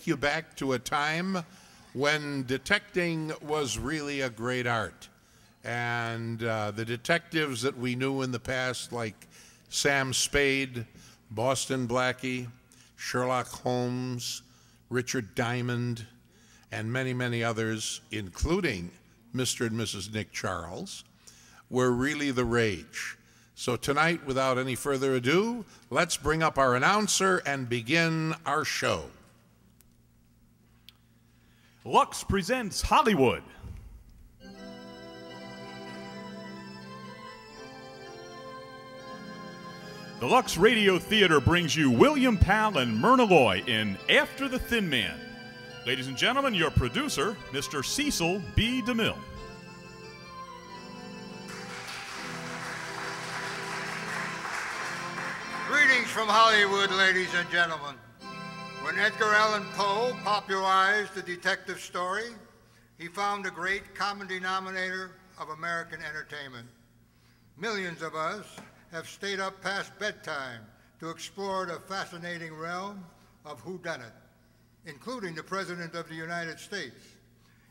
take you back to a time when detecting was really a great art. And the detectives that we knew in the past, like Sam Spade, Boston Blackie, Sherlock Holmes, Richard Diamond, and many, many others, including Mr. and Mrs. Nick Charles, were really the rage. So tonight, without any further ado, let's bring up our announcer and begin our show. LUX presents Hollywood. The LUX Radio Theater brings you William Powell and Myrna Loy in After the Thin Man. Ladies and gentlemen, your producer, Mr. Cecil B. DeMille. Greetings from Hollywood, ladies and gentlemen. When Edgar Allan Poe popularized the detective story, he found a great common denominator of American entertainment. Millions of us have stayed up past bedtime to explore the fascinating realm of whodunit, including the President of the United States.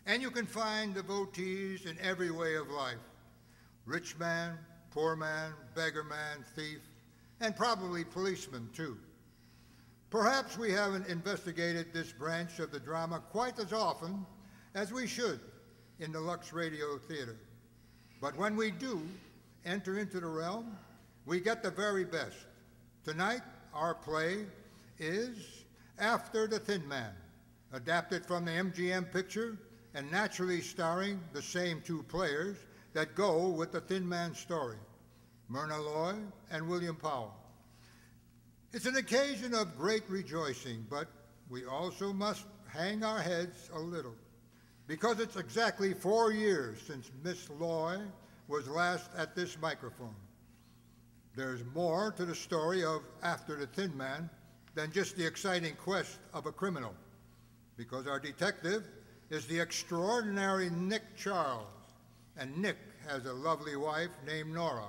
And you can find devotees in every way of life: rich man, poor man, beggar man, thief, and probably policeman too. Perhaps we haven't investigated this branch of the drama quite as often as we should in the LUX Radio Theater. But when we do enter into the realm, we get the very best. Tonight, our play is After the Thin Man, adapted from the MGM picture and naturally starring the same two players that go with the Thin Man story, Myrna Loy and William Powell. It's an occasion of great rejoicing, but we also must hang our heads a little, because it's exactly 4 years since Miss Loy was last at this microphone. There's more to the story of After the Thin Man than just the exciting quest of a criminal, because our detective is the extraordinary Nick Charles, and Nick has a lovely wife named Nora.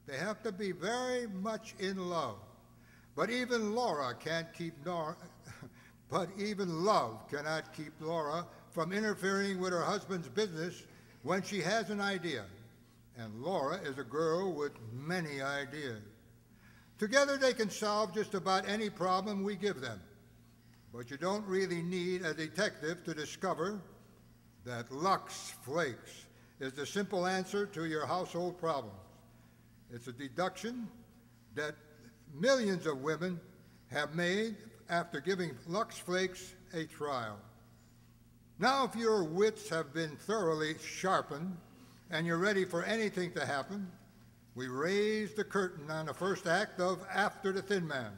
They have to be very much in love, but even Laura can't keep Nora, but even love cannot keep Laura from interfering with her husband's business when she has an idea. And Laura is a girl with many ideas. Together they can solve just about any problem we give them. But you don't really need a detective to discover that Lux Flakes is the simple answer to your household problems. It's a deduction that millions of women have made after giving Lux Flakes a trial. Now, if your wits have been thoroughly sharpened and you're ready for anything to happen, we raise the curtain on the first act of After the Thin Man,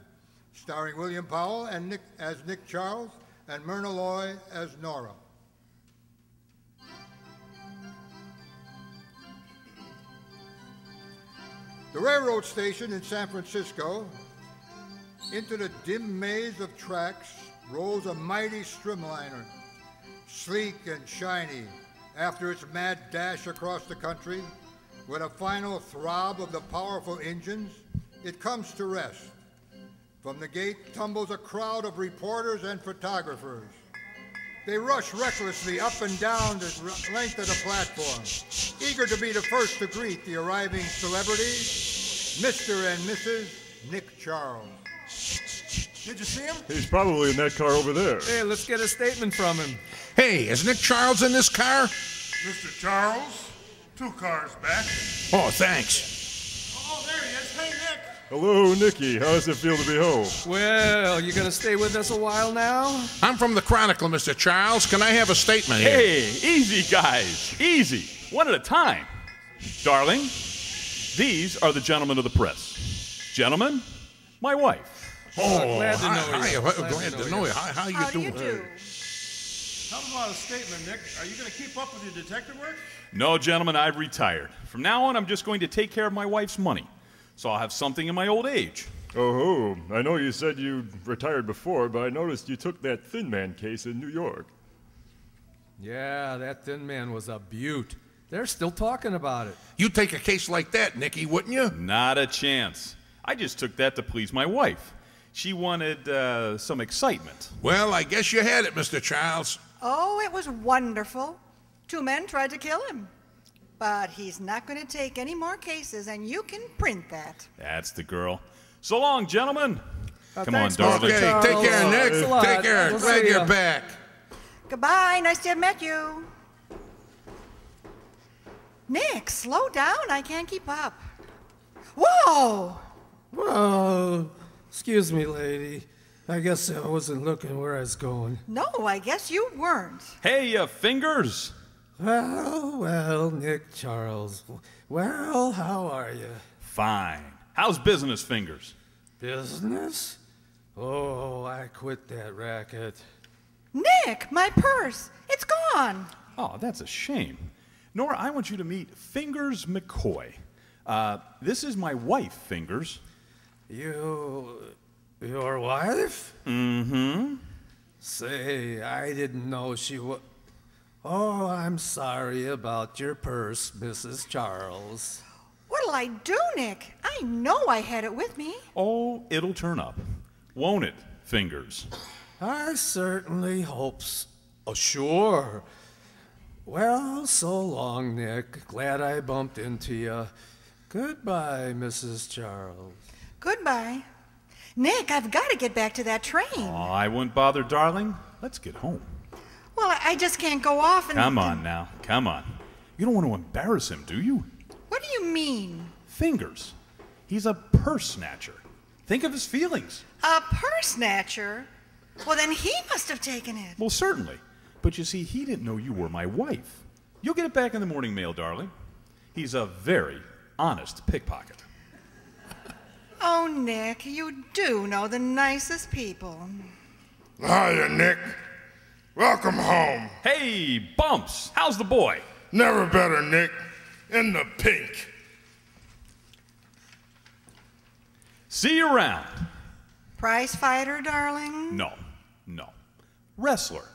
starring William Powell and as Nick Charles and Myrna Loy as Nora. The railroad station in San Francisco, into the dim maze of tracks rolls a mighty streamliner, sleek and shiny after its mad dash across the country. With a final throb of the powerful engines, it comes to rest. From the gate tumbles a crowd of reporters and photographers. They rush recklessly up and down the length of the platform, eager to be the first to greet the arriving celebrities, Mr. and Mrs. Nick Charles. Did you see him? He's probably in that car over there. Hey, let's get a statement from him. Hey, is Nick Charles in this car? Mr. Charles, 2 cars back. Oh, thanks. Oh, there he is. Hey, Nick. Hello, Nicky. How does it feel to be home? Well, you gonna stay with us a while now? I'm from the Chronicle, Mr. Charles. Can I have a statement here? Hey, easy, guys. Easy. One at a time. Darling, these are the gentlemen of the press. Gentlemen, my wife. Oh, glad to know hi, you. glad to know you. How you doing? How about a statement, Nick? Are you going to keep up with your detective work? No, gentlemen, I've retired. From now on, I'm just going to take care of my wife's money, so I'll have something in my old age. Oh, I know you said you retired before, but I noticed you took that Thin Man case in New York. Yeah, that Thin Man was a beaut. They're still talking about it. You'd take a case like that, Nicky, wouldn't you? Not a chance. I just took that to please my wife. She wanted some excitement. Well, I guess you had it, Mr. Charles. Oh, it was wonderful. 2 men tried to kill him. But he's not going to take any more cases, and you can print that. That's the girl. So long, gentlemen. Come on, thanks, darling. Okay, Charles. take care, Nick. Thanks a lot. Take care. We'll Glad see you're ya. back. Goodbye. Nice to have met you. Nick, slow down. I can't keep up. Whoa! Well, excuse me, lady. I guess I wasn't looking where I was going. No, I guess you weren't. Hey, fingers. Well, Nick Charles. Well, how are you? Fine. How's business, fingers? Business? Oh, I quit that racket. Nick, my purse. It's gone. Oh, that's a shame. Nora, I want you to meet Fingers McCoy. This is my wife, Fingers. Your wife? Mm-hmm. Say, I didn't know she was... Oh, I'm sorry about your purse, Mrs. Charles. What'll I do, Nick? I know I had it with me. Oh, it'll turn up. Won't it, Fingers? I certainly hope so. Oh, sure. Well, so long, Nick. Glad I bumped into you. Goodbye, Mrs. Charles. Goodbye. Nick, I've got to get back to that train. Oh, I wouldn't bother, darling. Let's get home. Well, I just can't go off and... Come on now. Come on. You don't want to embarrass him, do you? What do you mean? Fingers. He's a purse snatcher. Think of his feelings. A purse snatcher? Well, then he must have taken it. Well, certainly. But you see, he didn't know you were my wife. You'll get it back in the morning mail, darling. He's a very honest pickpocket. Oh, Nick, you do know the nicest people. Hiya, Nick. Welcome home. Hey, Bumps, how's the boy? Never better, Nick. In the pink. See you around. Prize fighter, darling? No. Wrestler.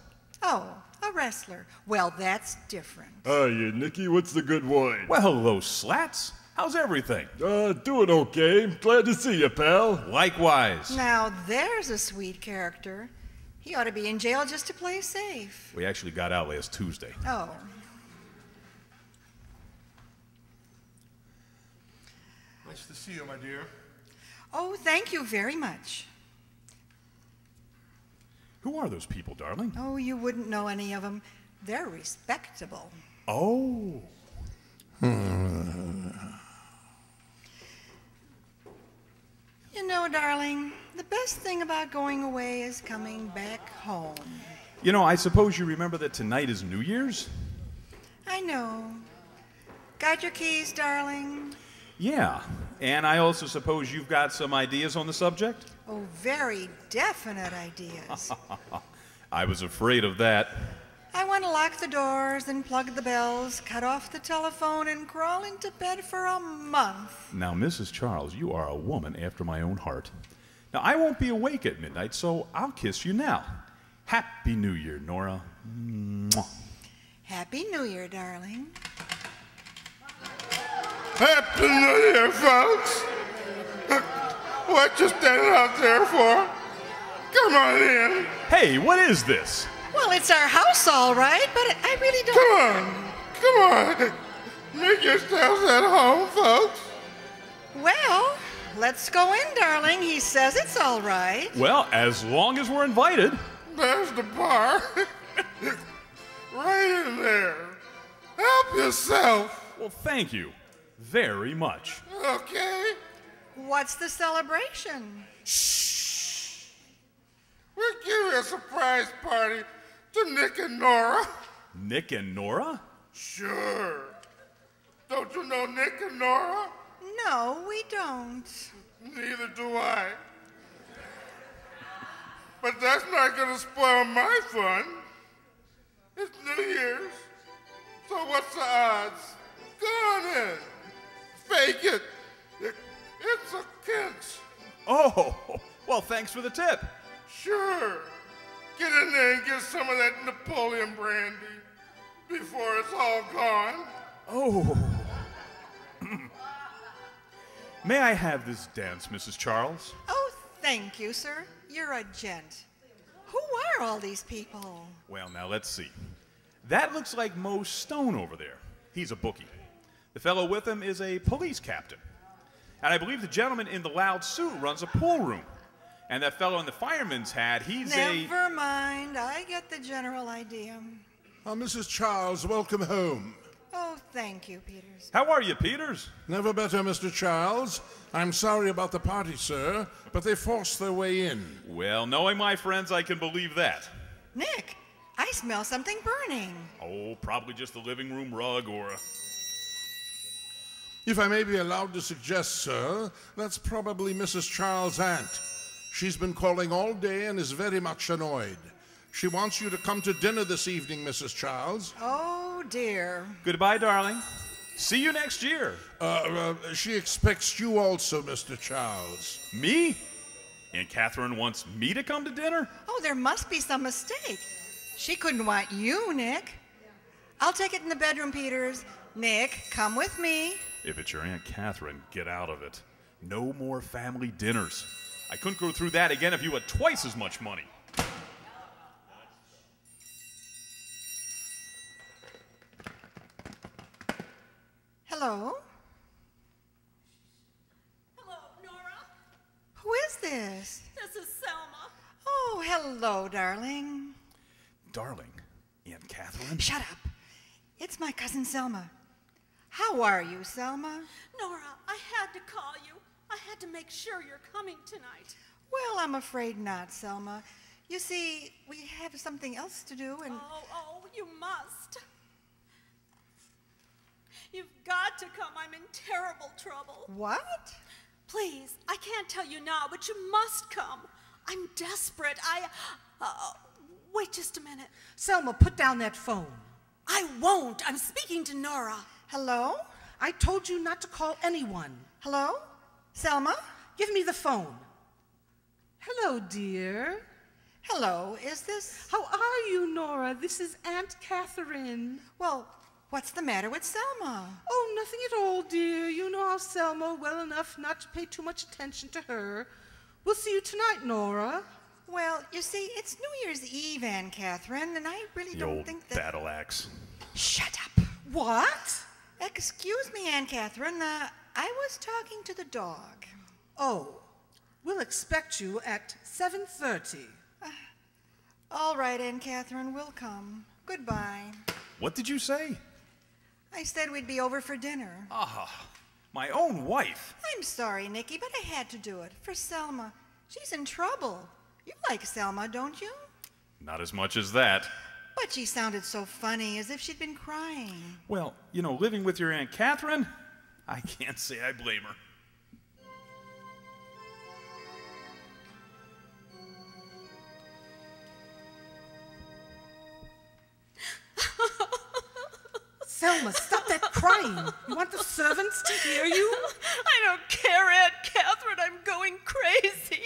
Oh, a wrestler. Well, that's different. Hiya, Nicky. What's the good wine? Well, hello, Slats. How's everything? Doing okay. Glad to see you, pal. Likewise. Now, there's a sweet character. He ought to be in jail just to play safe. We actually got out last Tuesday. Oh. Nice to see you, my dear. Oh, thank you very much. Who are those people, darling? Oh, you wouldn't know any of them. They're respectable. Oh. You know, darling, the best thing about going away is coming back home. You know, I suppose you remember that tonight is New Year's? I know. Got your keys, darling? Yeah. And I also suppose you've got some ideas on the subject? Oh, very definite ideas. I was afraid of that. I want to lock the doors and plug the bells, cut off the telephone, and crawl into bed for a month. Now, Mrs. Charles, you are a woman after my own heart. Now, I won't be awake at midnight, so I'll kiss you now. Happy New Year, Nora. Mwah. Happy New Year, darling. Happy New Year, folks. What you standing out there for? Come on in. Hey, what is this? Well, it's our house, all right, but I really don't... Come on. Make yourselves at home, folks. Well, let's go in, darling. He says it's all right. Well, as long as we're invited. There's the bar. Right in there. Help yourself. Well, thank you very much. Okay? What's the celebration? We're giving a surprise party to Nick and Nora. Nick and Nora? Sure. Don't you know Nick and Nora? No, we don't. Neither do I. But that's not going to spoil my fun. It's New Year's. So what's the odds? Go on in. Fake it. It's a kinch. Oh, well, thanks for the tip. Sure. Get in there and get some of that Napoleon brandy before it's all gone. Oh. May I have this dance, Mrs. Charles? Oh, thank you, sir. You're a gent. Who are all these people? Well, now let's see. That looks like Mo Stone over there. He's a bookie. The fellow with him is a police captain. And I believe the gentleman in the loud suit runs a pool room. And that fellow in the fireman's hat, he's Never mind. I get the general idea. Mrs. Charles, welcome home. Oh, thank you, Peters. How are you, Peters? Never better, Mr. Charles. I'm sorry about the party, sir, but they forced their way in. Well, knowing my friends, I can believe that. Nick, I smell something burning. Oh, probably just the living room rug or a... If I may be allowed to suggest, sir, that's probably Mrs. Charles' aunt. She's been calling all day and is very much annoyed. She wants you to come to dinner this evening, Mrs. Charles. Oh, dear. Goodbye, darling. See you next year. She expects you also, Mr. Charles. Me? Aunt Catherine wants me to come to dinner? Oh, there must be some mistake. She couldn't want you, Nick. I'll take it in the bedroom, Peters. Nick, come with me. If it's your Aunt Catherine, get out of it. No more family dinners. I couldn't go through that again if you had twice as much money. Hello? Hello, Nora. Who is this? This is Selma. Oh, hello, darling. Darling, Aunt Catherine? Shut up. It's my cousin Selma. How are you, Selma? Nora, I had to call you. I had to make sure you're coming tonight. Well, I'm afraid not, Selma. You see, we have something else to do, and... Oh, you must. You've got to come. I'm in terrible trouble. What? Please, I can't tell you now, but you must come. I'm desperate. Wait just a minute. Selma, put down that phone. I won't. I'm speaking to Nora. Hello? I told you not to call anyone. Hello? Selma? Give me the phone. Hello, dear. Hello, is this... How are you, Nora? This is Aunt Catherine. Well, what's the matter with Selma? Oh, nothing at all, dear. You know our Selma well enough not to pay too much attention to her. We'll see you tonight, Nora. Well, you see, it's New Year's Eve, Aunt Catherine, and I really don't think that... battle axe. Shut up. What? Excuse me, Aunt Catherine. I was talking to the dog. Oh, we'll expect you at 7:30. All right, Aunt Catherine, we'll come. Goodbye. What did you say? I said we'd be over for dinner. Ah, my own wife. I'm sorry, Nicky, but I had to do it. For Selma. She's in trouble. You like Selma, don't you? Not as much as that. But she sounded so funny, as if she'd been crying. Well, you know, living with your Aunt Catherine, I can't say I blame her. Selma, stop that crying. You want the servants to hear you? I don't care, Aunt Catherine. I'm going crazy.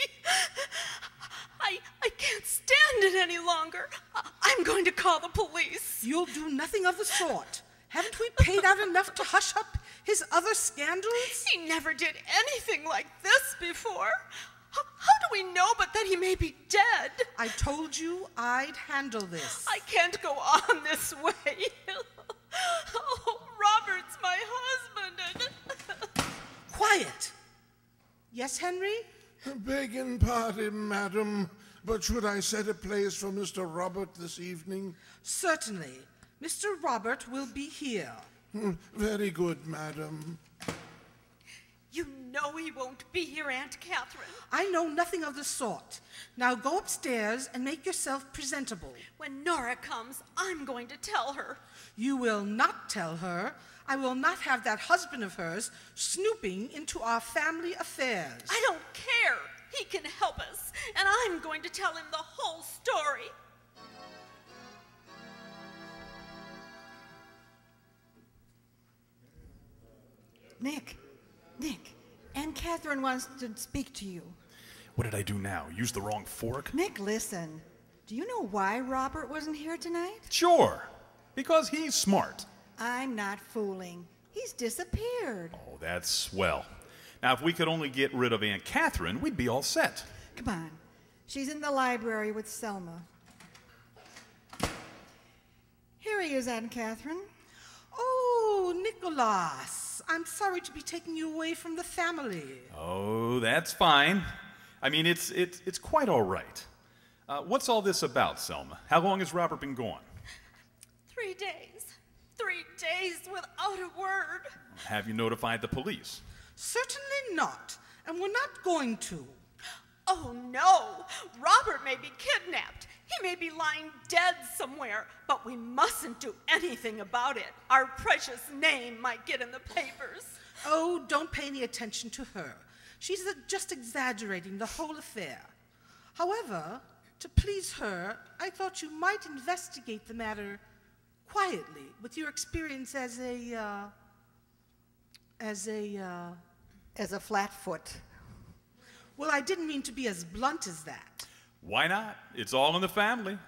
I can't stand it any longer. I'm going to call the police. You'll do nothing of the sort. Haven't we paid out enough to hush up his other scandals? He never did anything like this before. How do we know but that he may be dead? I told you I'd handle this. I can't go on this way. Oh, Robert's my husband. Quiet. Yes, Henry? Begging pardon, madam, but should I set a place for Mr. Robert this evening? Certainly. Mr. Robert will be here. Very good, madam. You know he won't be here, Aunt Catherine. I know nothing of the sort. Now go upstairs and make yourself presentable. When Nora comes, I'm going to tell her. You will not tell her. I will not have that husband of hers snooping into our family affairs. I don't care. He can help us, and I'm going to tell him the whole story. Nick, Aunt Catherine wants to speak to you. What did I do now? Use the wrong fork? Nick, listen. Do you know why Robert wasn't here tonight? Sure. Because he's smart. I'm not fooling. He's disappeared. Oh, that's swell. Now, if we could only get rid of Aunt Catherine, we'd be all set. Come on. She's in the library with Selma. Here he is, Aunt Catherine. Oh, Nicholas. I'm sorry to be taking you away from the family. Oh, that's fine. I mean, it's quite all right. What's all this about, Selma? How long has Robert been gone? 3 days. 3 days without a word. Have you notified the police? Certainly not, and we're not going to. Oh, no. Robert may be kidnapped. He may be lying dead somewhere, but we mustn't do anything about it. Our precious name might get in the papers. Oh, don't pay any attention to her. She's just exaggerating the whole affair. However, to please her, I thought you might investigate the matter quietly with your experience as a flatfoot. Well, I didn't mean to be as blunt as that. Why not? It's all in the family.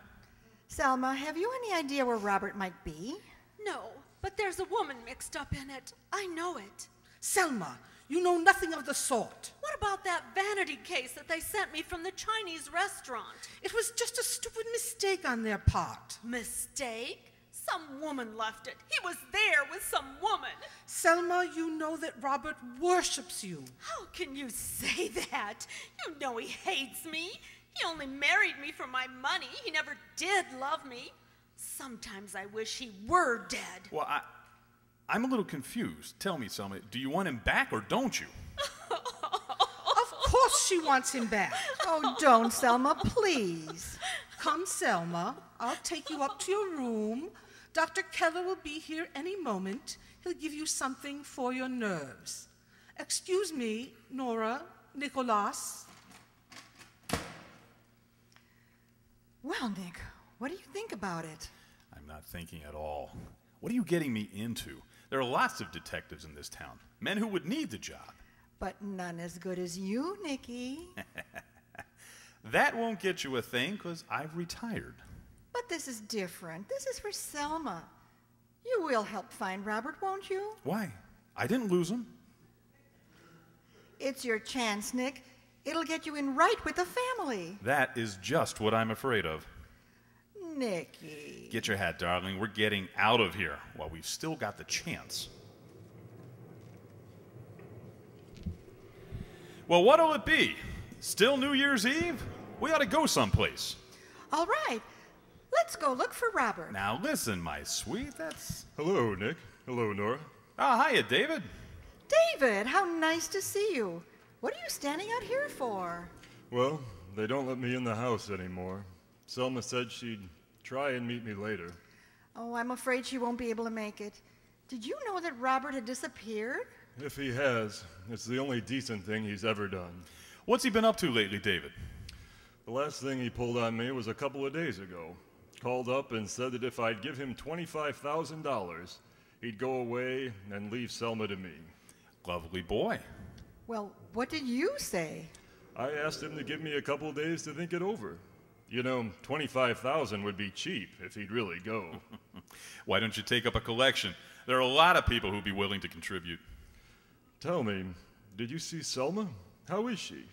Selma, have you any idea where Robert might be? No, but there's a woman mixed up in it. I know it. Selma, you know nothing of the sort. What about that vanity case that they sent me from the Chinese restaurant? It was just a stupid mistake on their part. Mistake? Some woman left it. He was there with some woman. Selma, you know that Robert worships you. How can you say that? You know he hates me. He only married me for my money. He never did love me. Sometimes I wish he were dead. Well, I'm a little confused. Tell me, Selma, do you want him back or don't you? Of course she wants him back. Oh, don't, Selma, please. Come, Selma. I'll take you up to your room. Dr. Keller will be here any moment. He'll give you something for your nerves. Excuse me, Nora, Nicholas. Well, Nick, what do you think about it? I'm not thinking at all. What are you getting me into? There are lots of detectives in this town, men who would need the job. But none as good as you, Nicky. That won't get you a thing, because I've retired. But this is different. This is for Selma. You will help find Robert, won't you? Why? I didn't lose him. It's your chance, Nick. It'll get you in right with the family. That is just what I'm afraid of. Nicky. Get your hat, darling. We're getting out of here while we've still got the chance. Well, what'll it be? Still New Year's Eve? We ought to go someplace. All right. Let's go look for Robert. Now listen, my sweet, that's... Hello, Nick. Hello, Nora. Oh, hiya, David. David, how nice to see you. What are you standing out here for? Well, they don't let me in the house anymore. Selma said she'd try and meet me later. Oh, I'm afraid she won't be able to make it. Did you know that Robert had disappeared? If he has, it's the only decent thing he's ever done. What's he been up to lately, David? The last thing he pulled on me was a couple of days ago. Called up and said that if I'd give him $25,000, he'd go away and leave Selma to me. Lovely boy. Well, what did you say? I asked him to give me a couple of days to think it over. You know, $25,000 would be cheap if he'd really go. Why don't you take up a collection? There are a lot of people who'd be willing to contribute. Tell me, did you see Selma? How is she?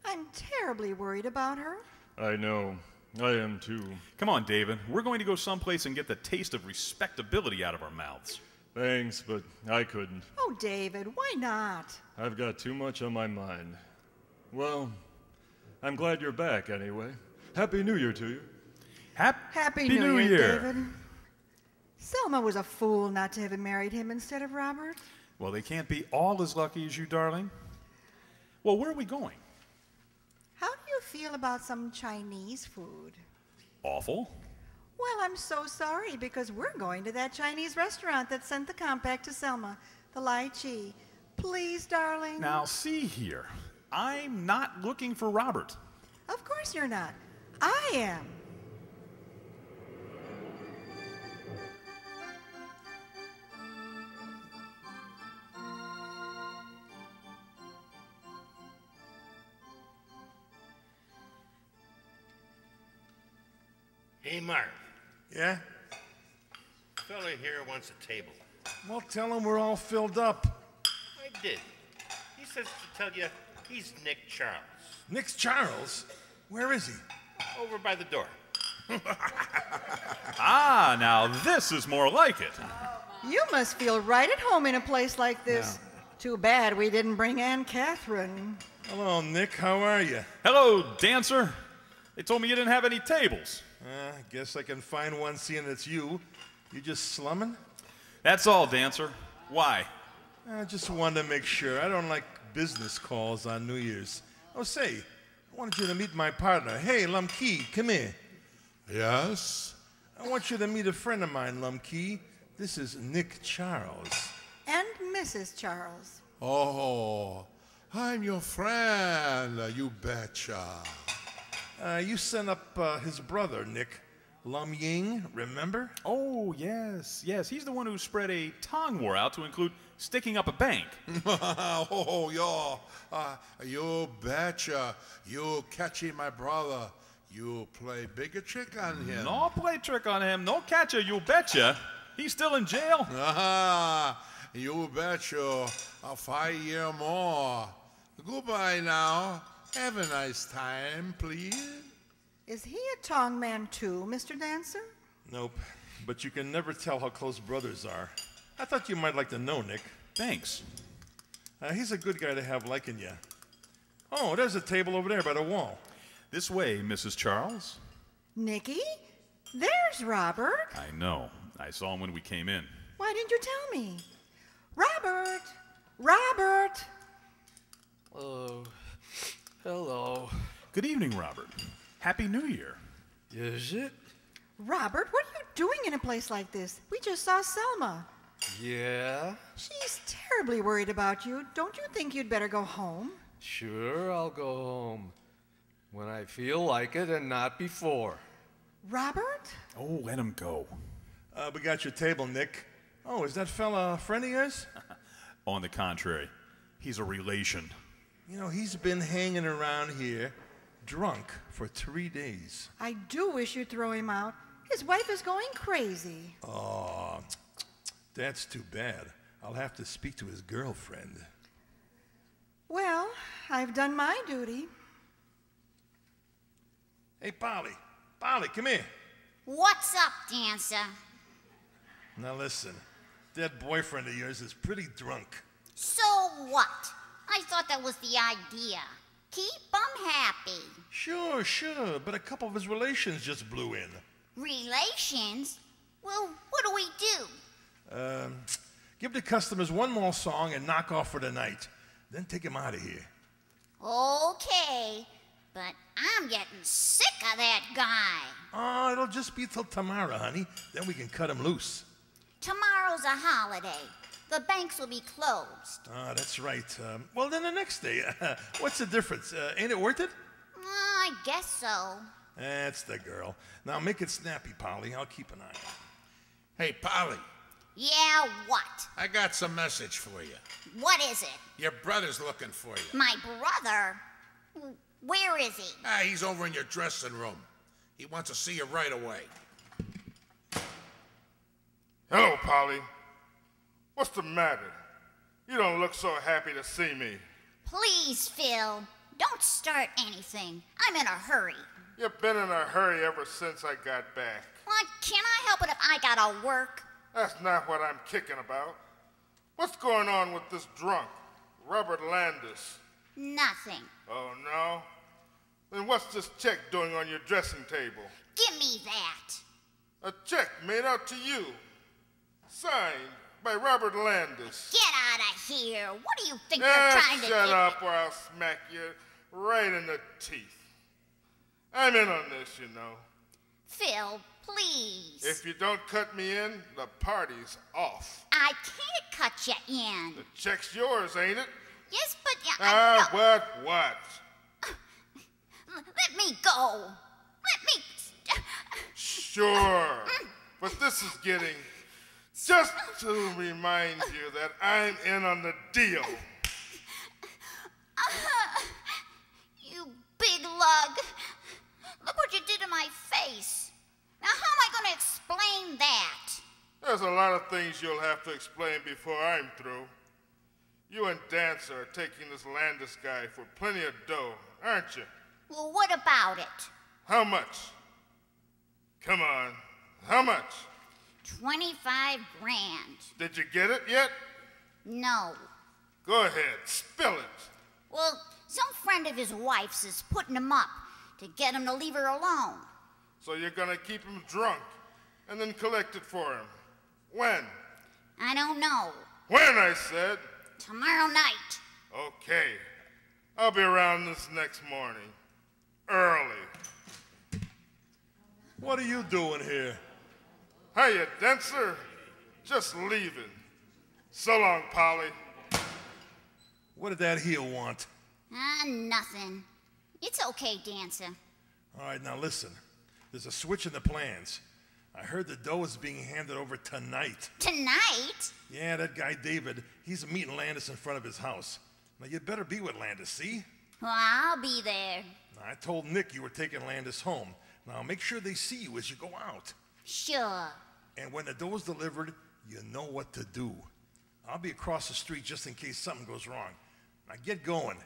I'm terribly worried about her. I know. I am too. Come on, David. We're going to go someplace and get the taste of respectability out of our mouths. Thanks, but I couldn't. Oh, David, why not? I've got too much on my mind. Well, I'm glad you're back anyway. Happy New Year to you. Happy New Year, David. Selma was a fool not to have married him instead of Robert. Well, they can't be all as lucky as you, darling. Well, where are we going? How do you feel about some Chinese food? Awful. Well, I'm so sorry because we're going to that Chinese restaurant that sent the compact to Selma, the Lai Chi. Please, darling. Now, see here. I'm not looking for Robert. Of course you're not. I am. Hey, Mark. Yeah? Fella here wants a table. Well, tell him we're all filled up. I did. He says to tell you he's Nick Charles. Nick Charles? Where is he? Over by the door. Ah, now this is more like it. You must feel right at home in a place like this. Too bad we didn't bring Aunt Catherine. Hello, Nick. How are you? Hello, dancer. They told me you didn't have any tables. Guess I can find one seeing it's you. You just slumming? That's all, dancer. Why? I just wanted to make sure. I don't like business calls on New Year's. Oh, say, I wanted you to meet my partner. Hey, Lumkey, come here. Yes? I want you to meet a friend of mine, Lumkey. This is Nick Charles. And Mrs. Charles. Oh, I'm your friend. You betcha. You sent up his brother, Nick. Lum Ying, remember? Oh, yes. Yes, he's the one who spread a tongue war out to include sticking up a bank. Oh, you betcha. You catchy my brother. You play bigger trick on him. No play trick on him. No catcher, you betcha. He's still in jail. You betcha. 5 years more. Goodbye now. Have a nice time, please. Is he a tongue man too, Mr. Dancer? Nope, but you can never tell how close brothers are. I thought you might like to know, Nick. Thanks. He's a good guy to have liking you. Oh, there's a table over there by the wall. This way, Mrs. Charles. Nicky? There's Robert. I know. I saw him when we came in. Why didn't you tell me? Robert! Robert! Oh, hello. Good evening, Robert. Happy New Year. Is it? Robert, what are you doing in a place like this? We just saw Selma. Yeah? She's terribly worried about you. Don't you think you'd better go home? Sure, I'll go home. When I feel like it and not before. Robert? Oh, let him go. We got your table, Nick. Oh, is that fella a friend of yours? On the contrary, he's a relation. You know, he's been hanging around here drunk for 3 days. I do wish you'd throw him out. His wife is going crazy. Oh, that's too bad. I'll have to speak to his girlfriend. Well, I've done my duty. Hey, Polly. Polly, come here. What's up, Dancer? Now listen, that boyfriend of yours is pretty drunk. So what? I thought that was the idea. Keep 'em happy. Sure, but a couple of his relations just blew in. Relations? Well, what do we do? Give the customers one more song and knock off for the night. Then take him out of here. Okay, but I'm getting sick of that guy. Oh, it'll just be till tomorrow, honey. Then we can cut him loose. Tomorrow's a holiday. The banks will be closed. Ah, that's right. Well, then the next day. What's the difference? Ain't it worth it? I guess so. That's the girl. Now make it snappy, Polly. I'll keep an eye on it. Hey, Polly, Yeah, what? I got some message for you. What is it? Your brother's looking for you. My brother? Where is he? He's over in your dressing room. He wants to see you right away. Hello, Polly. What's the matter? You don't look so happy to see me. Please, Phil, don't start anything. I'm in a hurry. You've been in a hurry ever since I got back. What? Can I help it if I gotta work? That's not what I'm kicking about. What's going on with this drunk, Robert Landis? Nothing. Oh, no? Then what's this check doing on your dressing table? Give me that. A check made out to you, signed by Robert Landis. Get out of here. What do you think you're trying to do? Shut up or I'll smack you right in the teeth. I'm in on this, you know. Phil, please. If you don't cut me in, the party's off. I can't cut you in. The check's yours, ain't it? Yes, but What? Let me go. Let me... Sure. But this is getting... Just to remind you that I'm in on the deal. You big lug. Look what you did to my face. Now, how am I going to explain that? There's a lot of things you'll have to explain before I'm through. You and Dancer are taking this Landis guy for plenty of dough, aren't you? Well, what about it? How much? Come on, how much? 25 grand. Did you get it yet? No. Go ahead, spill it. Well, some friend of his wife's is putting him up to get him to leave her alone. So you're gonna keep him drunk and then collect it for him. When? I don't know. When, I said. Tomorrow night. Okay. I'll be around this next morning. Early. What are you doing here? Hiya, Dancer. Just leaving. So long, Polly. What did that heel want? Nothing. It's okay, Dancer. All right, now listen. There's a switch in the plans. I heard the dough is being handed over tonight. Tonight? Yeah, that guy David, he's meeting Landis in front of his house. Now, you better be with Landis, see? Well, I'll be there. Now, I told Nick you were taking Landis home. Now, make sure they see you as you go out. Sure. And when the dough's delivered, you know what to do. I'll be across the street just in case something goes wrong. Now, get going.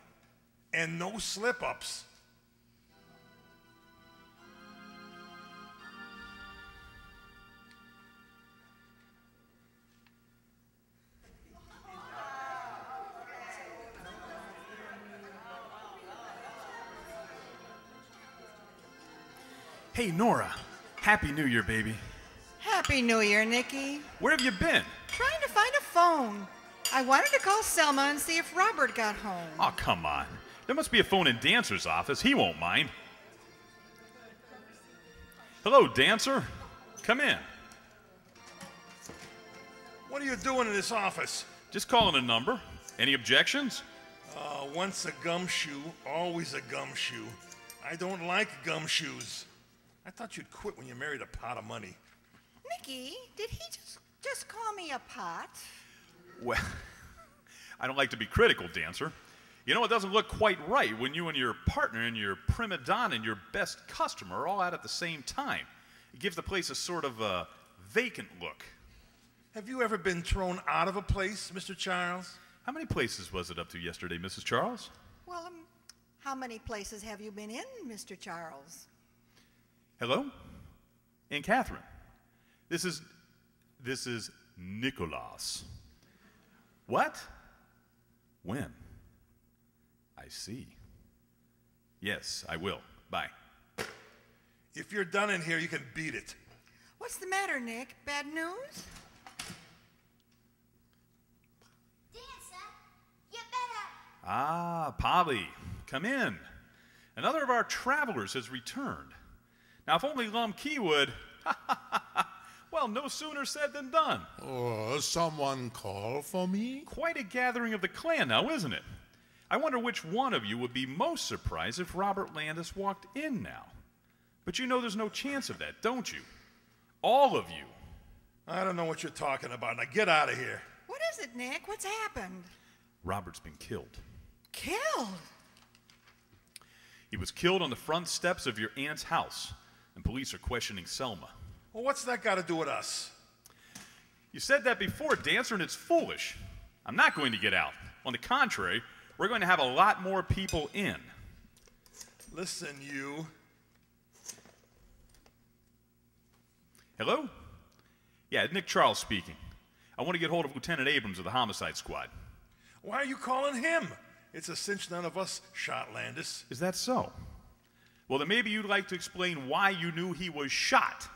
And no slip-ups. Hey, Nora. Happy New Year, baby. Happy New Year, Nikki. Where have you been? Trying to find a phone. I wanted to call Selma and see if Robert got home. Oh, come on. There must be a phone in Dancer's office. He won't mind. Hello, Dancer. Come in. What are you doing in this office? Just calling a number. Any objections? Once a gumshoe, always a gumshoe. I don't like gumshoes. I thought you'd quit when you married a pot of money. Nikki, did he just call me a pot? Well, I don't like to be critical, Dancer. You know, it doesn't look quite right when you and your partner and your prima donna and your best customer are all out at the same time. It gives the place a sort of vacant look. Have you ever been thrown out of a place, Mr. Charles? How many places was it up to yesterday, Mrs. Charles? Well, how many places have you been in, Mr. Charles? Hello? Aunt Catherine. This is Nicholas. What? When? I see. Yes, I will. Bye. If you're done in here, you can beat it. What's the matter, Nick? Bad news? Dancer, you better. Ah, Polly, come in. Another of our travelers has returned. Now, if only Lum Key would. Well, no sooner said than done. Oh, someone call for me? Quite a gathering of the clan now, isn't it? I wonder which one of you would be most surprised if Robert Landis walked in now. But you know there's no chance of that, don't you? All of you. I don't know what you're talking about. Now get out of here. What is it, Nick? What's happened? Robert's been killed. Killed? He was killed on the front steps of your aunt's house, and police are questioning Selma. Well, what's that got to do with us? You said that before, Dancer, and it's foolish. I'm not going to get out. On the contrary, we're going to have a lot more people in. Listen, you. Hello? Yeah, Nick Charles speaking. I want to get hold of Lieutenant Abrams of the Homicide Squad. Why are you calling him? It's a cinch none of us shot Landis. Is that so? Well, then maybe you'd like to explain why you knew he was shot.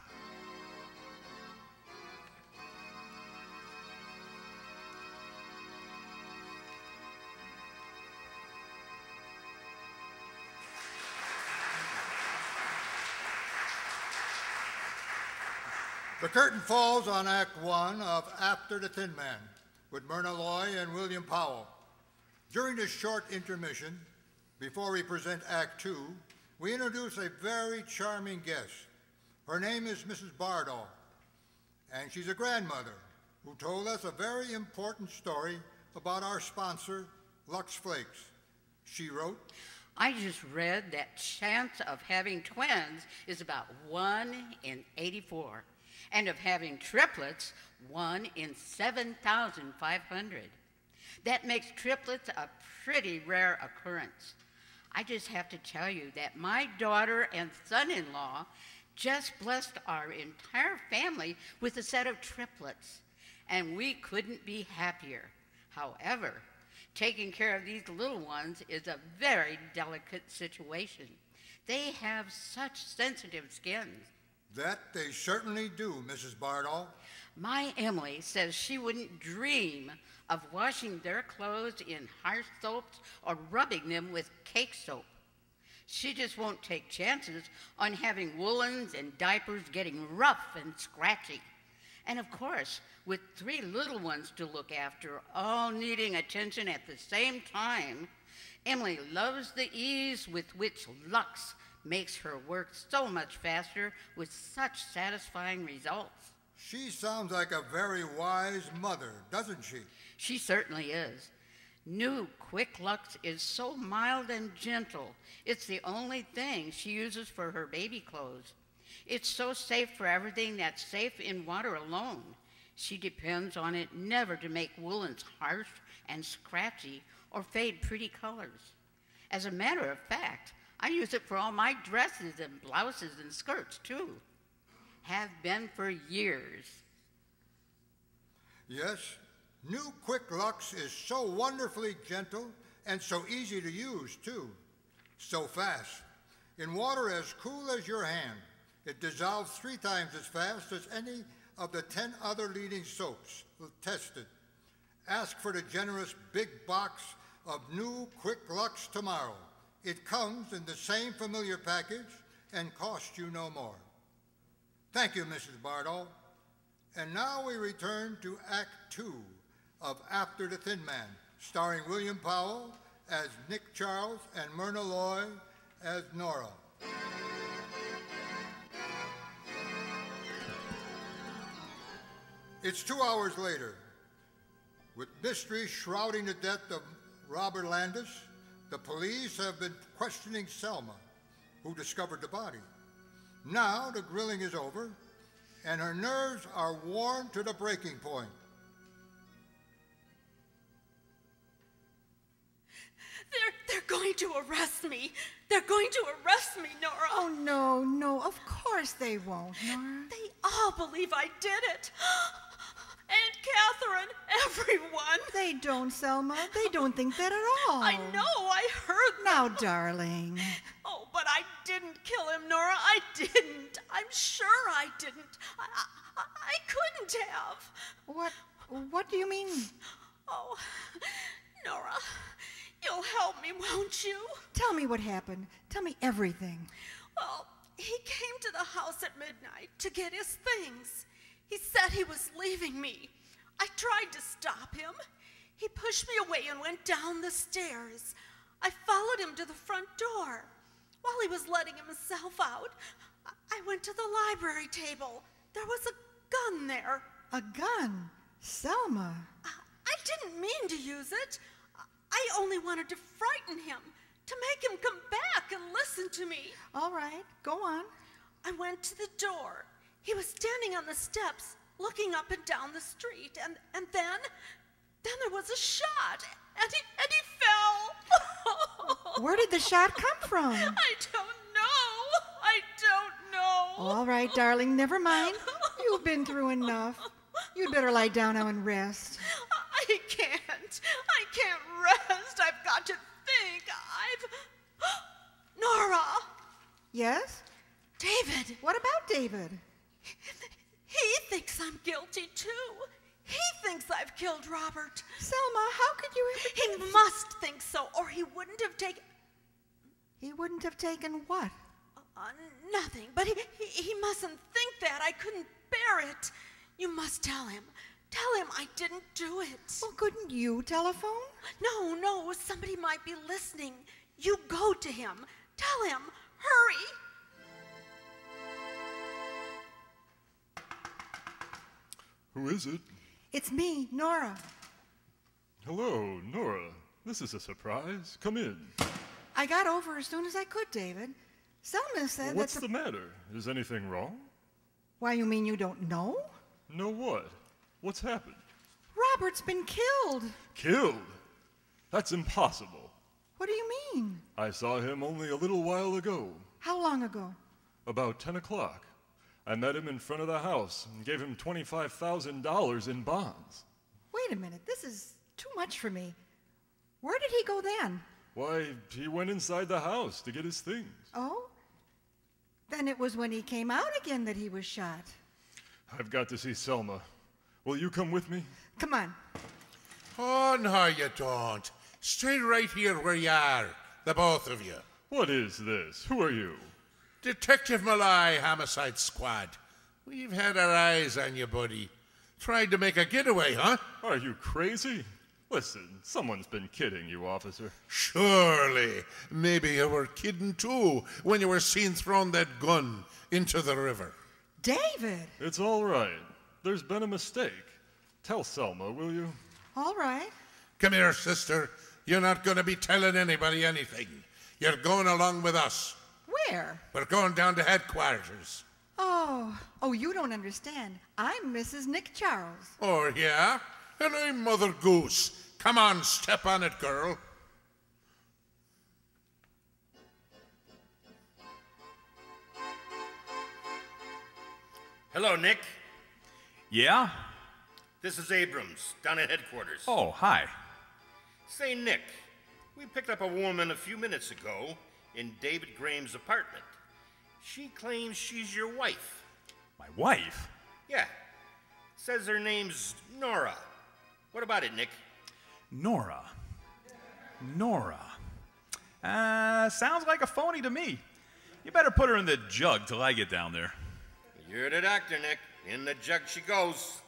The curtain falls on Act One of After the Tin Man with Myrna Loy and William Powell. During this short intermission, before we present Act Two, we introduce a very charming guest. Her name is Mrs. Bardall, and she's a grandmother who told us a very important story about our sponsor, Lux Flakes. She wrote, I just read that chance of having twins is about 1 in 84, and of having triplets, 1 in 7,500. That makes triplets a pretty rare occurrence. I just have to tell you that my daughter and son-in-law just blessed our entire family with a set of triplets, and we couldn't be happier. However, taking care of these little ones is a very delicate situation. They have such sensitive skins. That they certainly do, Mrs. Bardall. My Emily says she wouldn't dream of washing their clothes in harsh soaps or rubbing them with cake soap. She just won't take chances on having woolens and diapers getting rough and scratchy. And of course, with 3 little ones to look after, all needing attention at the same time, Emily loves the ease with which LUX makes her work so much faster with such satisfying results. She sounds like a very wise mother, doesn't she? She certainly is. New Quick LUX is so mild and gentle. It's the only thing she uses for her baby clothes. It's so safe for everything that's safe in water alone. She depends on it never to make woolens harsh and scratchy or fade pretty colors. As a matter of fact, I use it for all my dresses and blouses and skirts too. Have been for years. Yes, new Quick LUX is so wonderfully gentle and so easy to use too. So fast. In water as cool as your hand, it dissolves 3 times as fast as any of the 10 other leading soaps tested. Ask for the generous big box of new Quick LUX tomorrow. It comes in the same familiar package and costs you no more. Thank you, Mrs. Bardall. And now we return to Act 2 of After the Thin Man, starring William Powell as Nick Charles and Myrna Loy as Nora. It's 2 hours later. With mystery shrouding the death of Robert Landis, the police have been questioning Selma, who discovered the body. Now the grilling is over, and her nerves are worn to the breaking point. They're going to arrest me. They're going to arrest me, Nora. Oh, no, of course they won't, Nora. They all believe I did it. Aunt Catherine, everyone. They don't, Selma. They don't think that at all. I know, I heard them. Now, darling. Oh, but I didn't kill him, Nora. I didn't. I'm sure I didn't. I couldn't have. What do you mean? Oh, Nora, you'll help me, won't you? Tell me what happened. Tell me everything. Well, he came to the house at midnight to get his things. He said he was leaving me. I tried to stop him. He pushed me away and went down the stairs. I followed him to the front door. While he was letting himself out, I went to the library table. There was a gun there. A gun? Selma. I didn't mean to use it. I only wanted to frighten him, to make him come back and listen to me. All right, go on. I went to the door. He was standing on the steps, looking up and down the street, and then there was a shot, and he fell. Where did the shot come from? I don't know. All right, darling, never mind. You've been through enough. You'd better lie down now and rest. I can't rest. I've got to think. Nora. Yes? David. What about David? He thinks I'm guilty, too. He thinks I've killed Robert. Selma, how could you ever... He must think so, or he wouldn't have taken... He wouldn't have taken what? Nothing, but he mustn't think that. I couldn't bear it. You must tell him. Tell him I didn't do it. Well, couldn't you telephone? No, somebody might be listening. You go to him. Tell him. Hurry. Who is it? It's me, Nora. Hello, Nora. This is a surprise. Come in. I got over as soon as I could, David. Selma said What's the matter? Is anything wrong? Why, you mean you don't know? Know what? What's happened? Robert's been killed. Killed? That's impossible. What do you mean? I saw him only a little while ago, How long ago? about 10 o'clock. I met him in front of the house and gave him $25,000 in bonds. Wait a minute, this is too much for me. Where did he go then? Why, he went inside the house to get his things. Oh? Then it was when he came out again that he was shot. I've got to see Selma. Will you come with me? Come on. Oh, no, you don't. Stay right here where you are, the both of you. What is this? Who are you? Detective Malai, Homicide Squad. We've had our eyes on you, buddy. Tried to make a getaway, huh? Are you crazy? Listen, someone's been kidding you, officer. Surely. Maybe you were kidding too when you were seen throwing that gun into the river. David! It's all right. There's been a mistake. Tell Selma, will you? All right. Come here, sister. You're not going to be telling anybody anything. You're going along with us. Where? We're going down to headquarters. Oh, you don't understand. I'm Mrs. Nick Charles. Oh, yeah? And I'm Mother Goose. Come on, step on it, girl. Hello, Nick. Yeah? This is Abrams, down at headquarters. Oh, hi. Say, Nick, we picked up a woman a few minutes ago in David Graham's apartment. She claims she's your wife. My wife? Yeah. Says her name's Nora. What about it, Nick? Nora. Sounds like a phony to me. You better put her in the jug till I get down there. You're the doctor, Nick. In the jug she goes.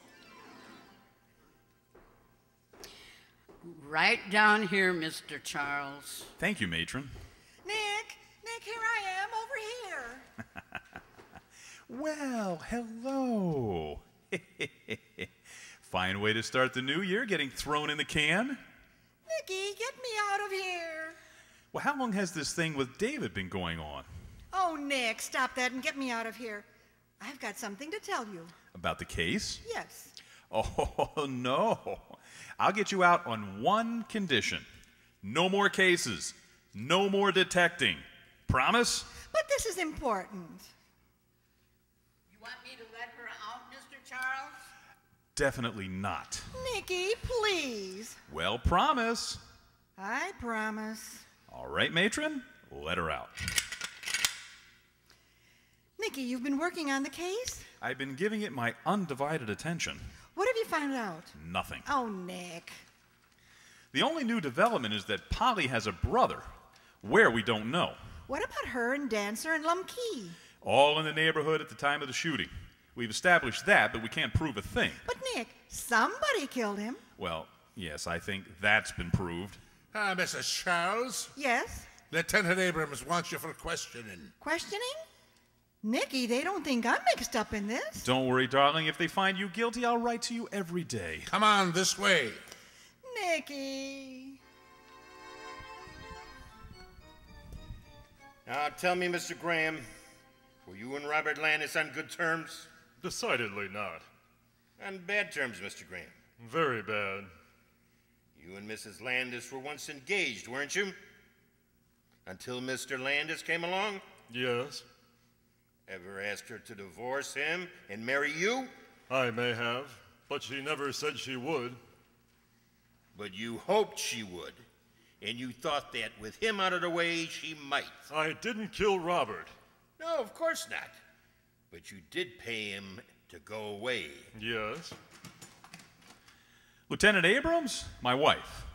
Right down here, Mr. Charles. Thank you, matron. Nick, here I am, over here. Well, hello. Fine way to start the new year, getting thrown in the can. Nicky, get me out of here. Well, how long has this thing with David been going on? Oh, Nick, stop that and get me out of here. I've got something to tell you. About the case? Yes. Oh, no. I'll get you out on one condition. No more cases. No more detecting. Promise? But this is important. You want me to let her out, Mr. Charles? Definitely not. Nicky, please. Well, promise. I promise. All right, matron, let her out. Nicky, you've been working on the case? I've been giving it my undivided attention. What have you found out? Nothing. Oh, Nick. The only new development is that Polly has a brother. Where, we don't know. What about her and Dancer and Lumkey? All in the neighborhood at the time of the shooting. We've established that, but we can't prove a thing. But, Nick, somebody killed him. Well, yes, I think that's been proved. Mrs. Charles? Yes? Lieutenant Abrams wants you for questioning. Questioning? Nicky, they don't think I'm mixed up in this. Don't worry, darling. If they find you guilty, I'll write to you every day. Come on, this way. Nicky. Now, tell me, Mr. Graham, were you and Robert Landis on good terms? Decidedly not. On bad terms, Mr. Graham. Very bad. You and Mrs. Landis were once engaged, weren't you? Until Mr. Landis came along? Yes. Ever asked her to divorce him and marry you? I may have, but she never said she would. But you hoped she would, and you thought that with him out of the way, she might. I didn't kill Robert. No, of course not. But you did pay him to go away. Yes. Lieutenant Abrams, my wife.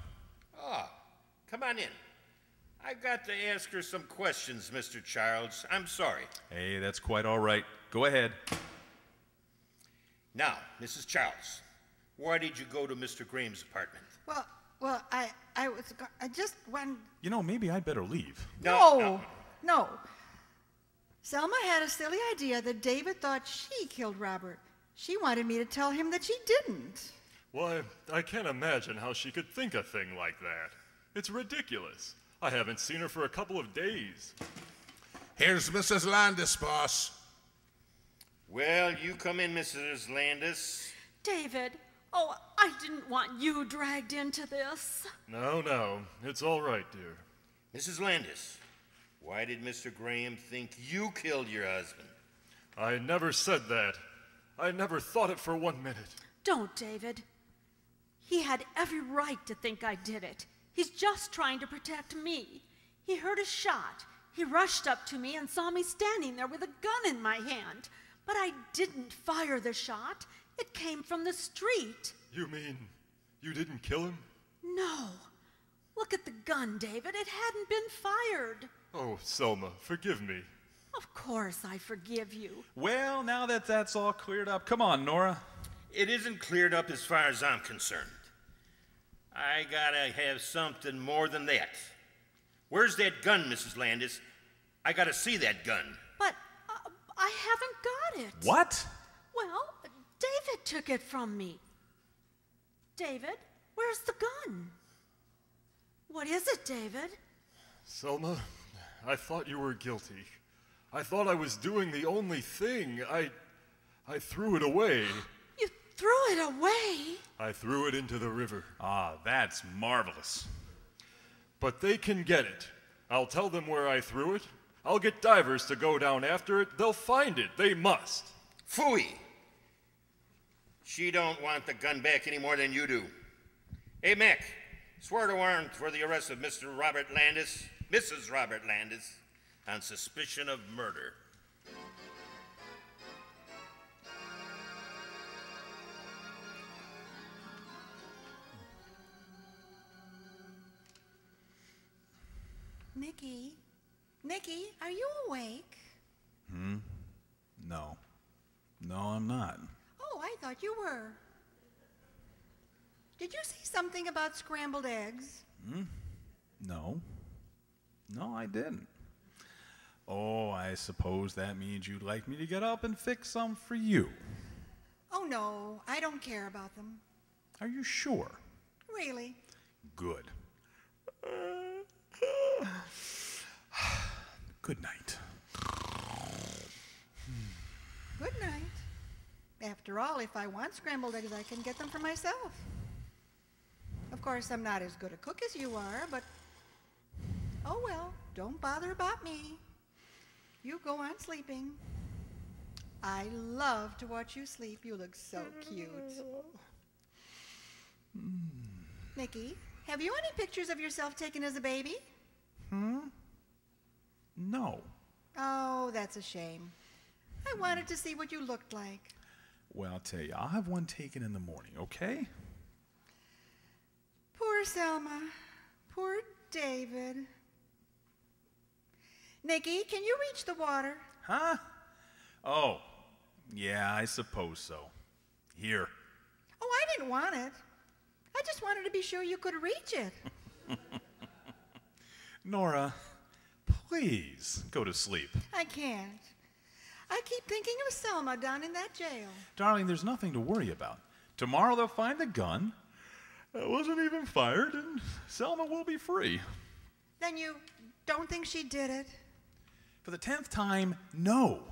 Ah, come on in. I've got to ask her some questions, Mr. Charles. I'm sorry. Hey, that's quite all right. Go ahead. Now, Mrs. Charles, why did you go to Mr. Graham's apartment? Well, I just went. You know, maybe I'd better leave. No. Selma had a silly idea that David thought she killed Robert. She wanted me to tell him that she didn't. Why, I can't imagine how she could think a thing like that. It's ridiculous. I haven't seen her for a couple of days. Here's Mrs. Landis, boss. Well, you come in, Mrs. Landis. David, I didn't want you dragged into this. No, it's all right, dear. Mrs. Landis, why did Mr. Graham think you killed your husband? I never said that. I never thought it for 1 minute. Don't, David. He had every right to think I did it. He's just trying to protect me. He heard a shot. He rushed up to me and saw me standing there with a gun in my hand. But I didn't fire the shot. It came from the street. You mean you didn't kill him? No. Look at the gun, David. It hadn't been fired. Oh, Selma, forgive me. Of course I forgive you. Well, now that that's all cleared up, come on, Nora. It isn't cleared up as far as I'm concerned. I gotta have something more than that. Where's that gun, Mrs. Landis? I gotta see that gun. But I haven't got it. What? Well, David took it from me. David, where's the gun? What is it, David? Selma, I thought you were guilty. I thought I was doing the only thing. I threw it away. You threw it away? I threw it into the river. Ah, that's marvelous. But they can get it. I'll tell them where I threw it. I'll get divers to go down after it. They'll find it. They must. Phooey! She don't want the gun back any more than you do. Hey, Mac, swear to warrant for the arrest of Mr. Robert Landis, Mrs. Robert Landis, on suspicion of murder. Nicky? Nicky, are you awake? No. No, I'm not. Oh, I thought you were. Did you say something about scrambled eggs? No. No, I didn't. Oh, I suppose that means you'd like me to get up and fix some for you. Oh, no, I don't care about them. Are you sure? Really? Good. Good night. Good night. After all, if I want scrambled eggs, I can get them for myself. Of course, I'm not as good a cook as you are, but oh well, don't bother about me. You go on sleeping. I love to watch you sleep. You look so cute. Nicky, have you any pictures of yourself taken as a baby? No. Oh, that's a shame. I wanted to see what you looked like. Well, I'll tell you, I'll have one taken in the morning, okay? Poor Selma. Poor David. Nicky, can you reach the water? Huh? Oh, yeah, I suppose so. Here. Oh, I didn't want it. I just wanted to be sure you could reach it. Nora, please go to sleep. I can't. I keep thinking of Selma down in that jail. Darling, there's nothing to worry about. Tomorrow they'll find the gun. It wasn't even fired, and Selma will be free. Then you don't think she did it? For the 10th time, no.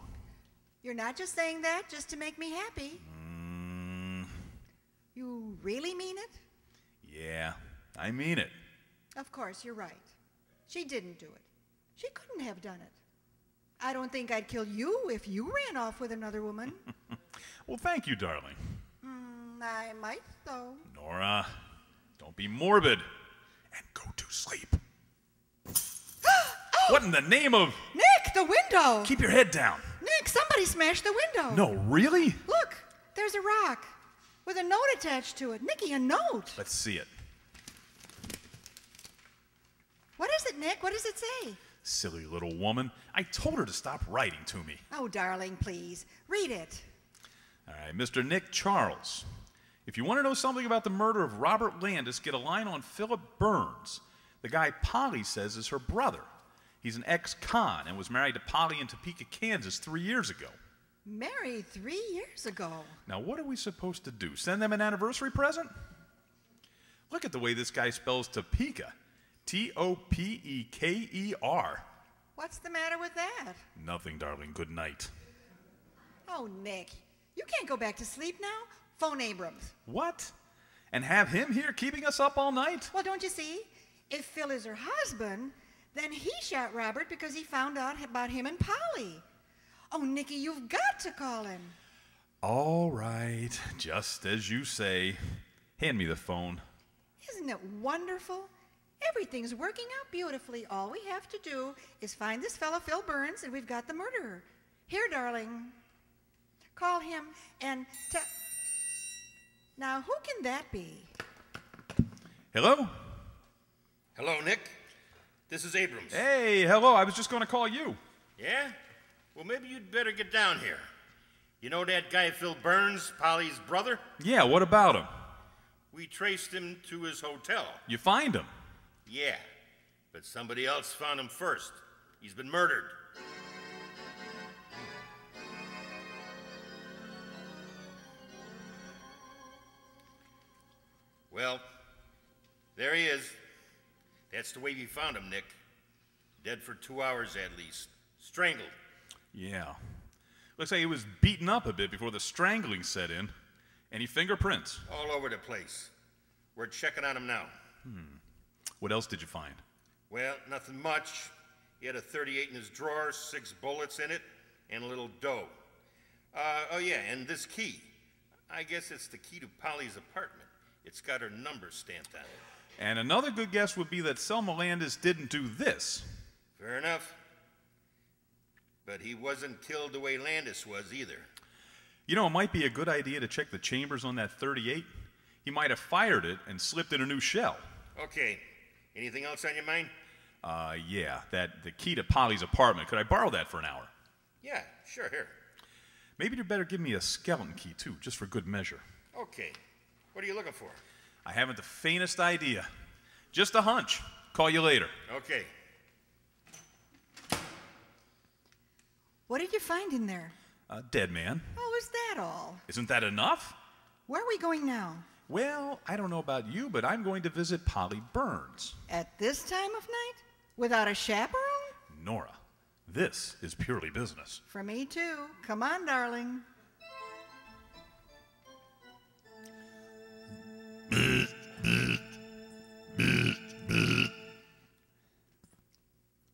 You're not just saying that just to make me happy. You really mean it? Yeah, I mean it. Of course, you're right. She didn't do it. She couldn't have done it. I don't think I'd kill you if you ran off with another woman. Well, thank you, darling. I might, though. Nora, don't be morbid. And go to sleep. What in the name of... Nick, the window! Keep your head down. Nick, somebody smashed the window. No, really? Look, there's a rock with a note attached to it. Nicky, a note. Let's see it. What is it, Nick? What does it say? Silly little woman. I told her to stop writing to me. Oh, darling, please. Read it. All right, Mr. Nick Charles. If you want to know something about the murder of Robert Landis, get a line on Philip Burns, the guy Polly says is her brother. He's an ex-con and was married to Polly in Topeka, Kansas 3 years ago. Married 3 years ago. Now, what are we supposed to do? Send them an anniversary present? Look at the way this guy spells Topeka. T-O-P-E-K-E-R. What's the matter with that? Nothing, darling. Good night. Oh, Nick, you can't go back to sleep now. Phone Abrams. What? And have him here keeping us up all night? Well, don't you see? If Phil is her husband, Then he shot Robert because he found out about him and Polly. Oh, Nicky, you've got to call him. All right, just as you say. Hand me the phone. Isn't it wonderful? Everything's working out beautifully. All we have to do is find this fellow Phil Burns, and we've got the murderer. Here, darling. Call him and tell... Now, who can that be? Hello? Hello, Nick. This is Abrams. Hey, hello. I was just going to call you. Yeah? Well, maybe you'd better get down here. You know that guy Phil Burns, Polly's brother? Yeah, what about him? We traced him to his hotel. You find him? Yeah, but somebody else found him first. He's been murdered. Well, there he is. That's the way we found him, Nick. Dead for 2 hours at least. Strangled. Yeah. Looks like he was beaten up a bit before the strangling set in. Any fingerprints? All over the place. We're checking on him now. What else did you find? Well, nothing much. He had a .38 in his drawer, 6 bullets in it, and a little dough. Oh yeah, and this key. I guess it's the key to Polly's apartment. It's got her number stamped on it. And another good guess would be that Selma Landis didn't do this. Fair enough. But he wasn't killed the way Landis was either. You know, it might be a good idea to check the chambers on that .38. He might have fired it and slipped in a new shell. Okay. Anything else on your mind? Yeah, the key to Polly's apartment. Could I borrow that for an hour? Yeah, sure, here. Maybe you'd better give me a skeleton key, too, just for good measure. Okay. What are you looking for? I haven't the faintest idea. Just a hunch. Call you later. Okay. What did you find in there? A dead man. Oh, is that all? Isn't that enough? Where are we going now? Well, I don't know about you, but I'm going to visit Polly Burns. At this time of night? Without a chaperone? Nora, this is purely business. For me, too. Come on, darling.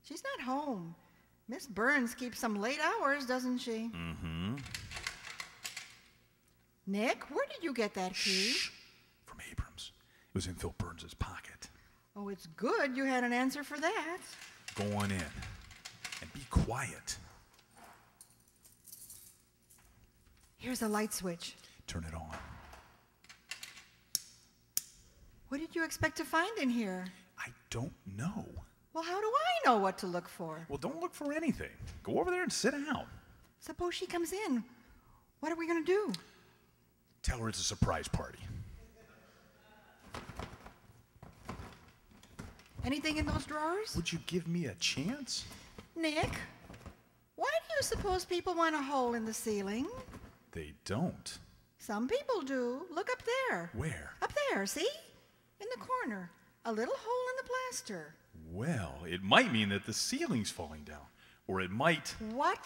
She's not home. Miss Burns keeps some late hours, doesn't she? Mm-hmm. Nick, where did you get that key? Shh. From Abrams. It was in Phil Burns' pocket. Oh, it's good you had an answer for that. Go on in and be quiet. Here's a light switch. Turn it on. What did you expect to find in here? I don't know. Well, how do I know what to look for? Well, don't look for anything. Go over there and sit down. Suppose she comes in. What are we going to do? Tell her it's a surprise party. Anything in those drawers? Would you give me a chance? Nick, why do you suppose people want a hole in the ceiling? They don't. Some people do. Look up there. Where? Up there, see? In the corner. A little hole in the plaster. Well, it might mean that the ceiling's falling down. Or it might... What?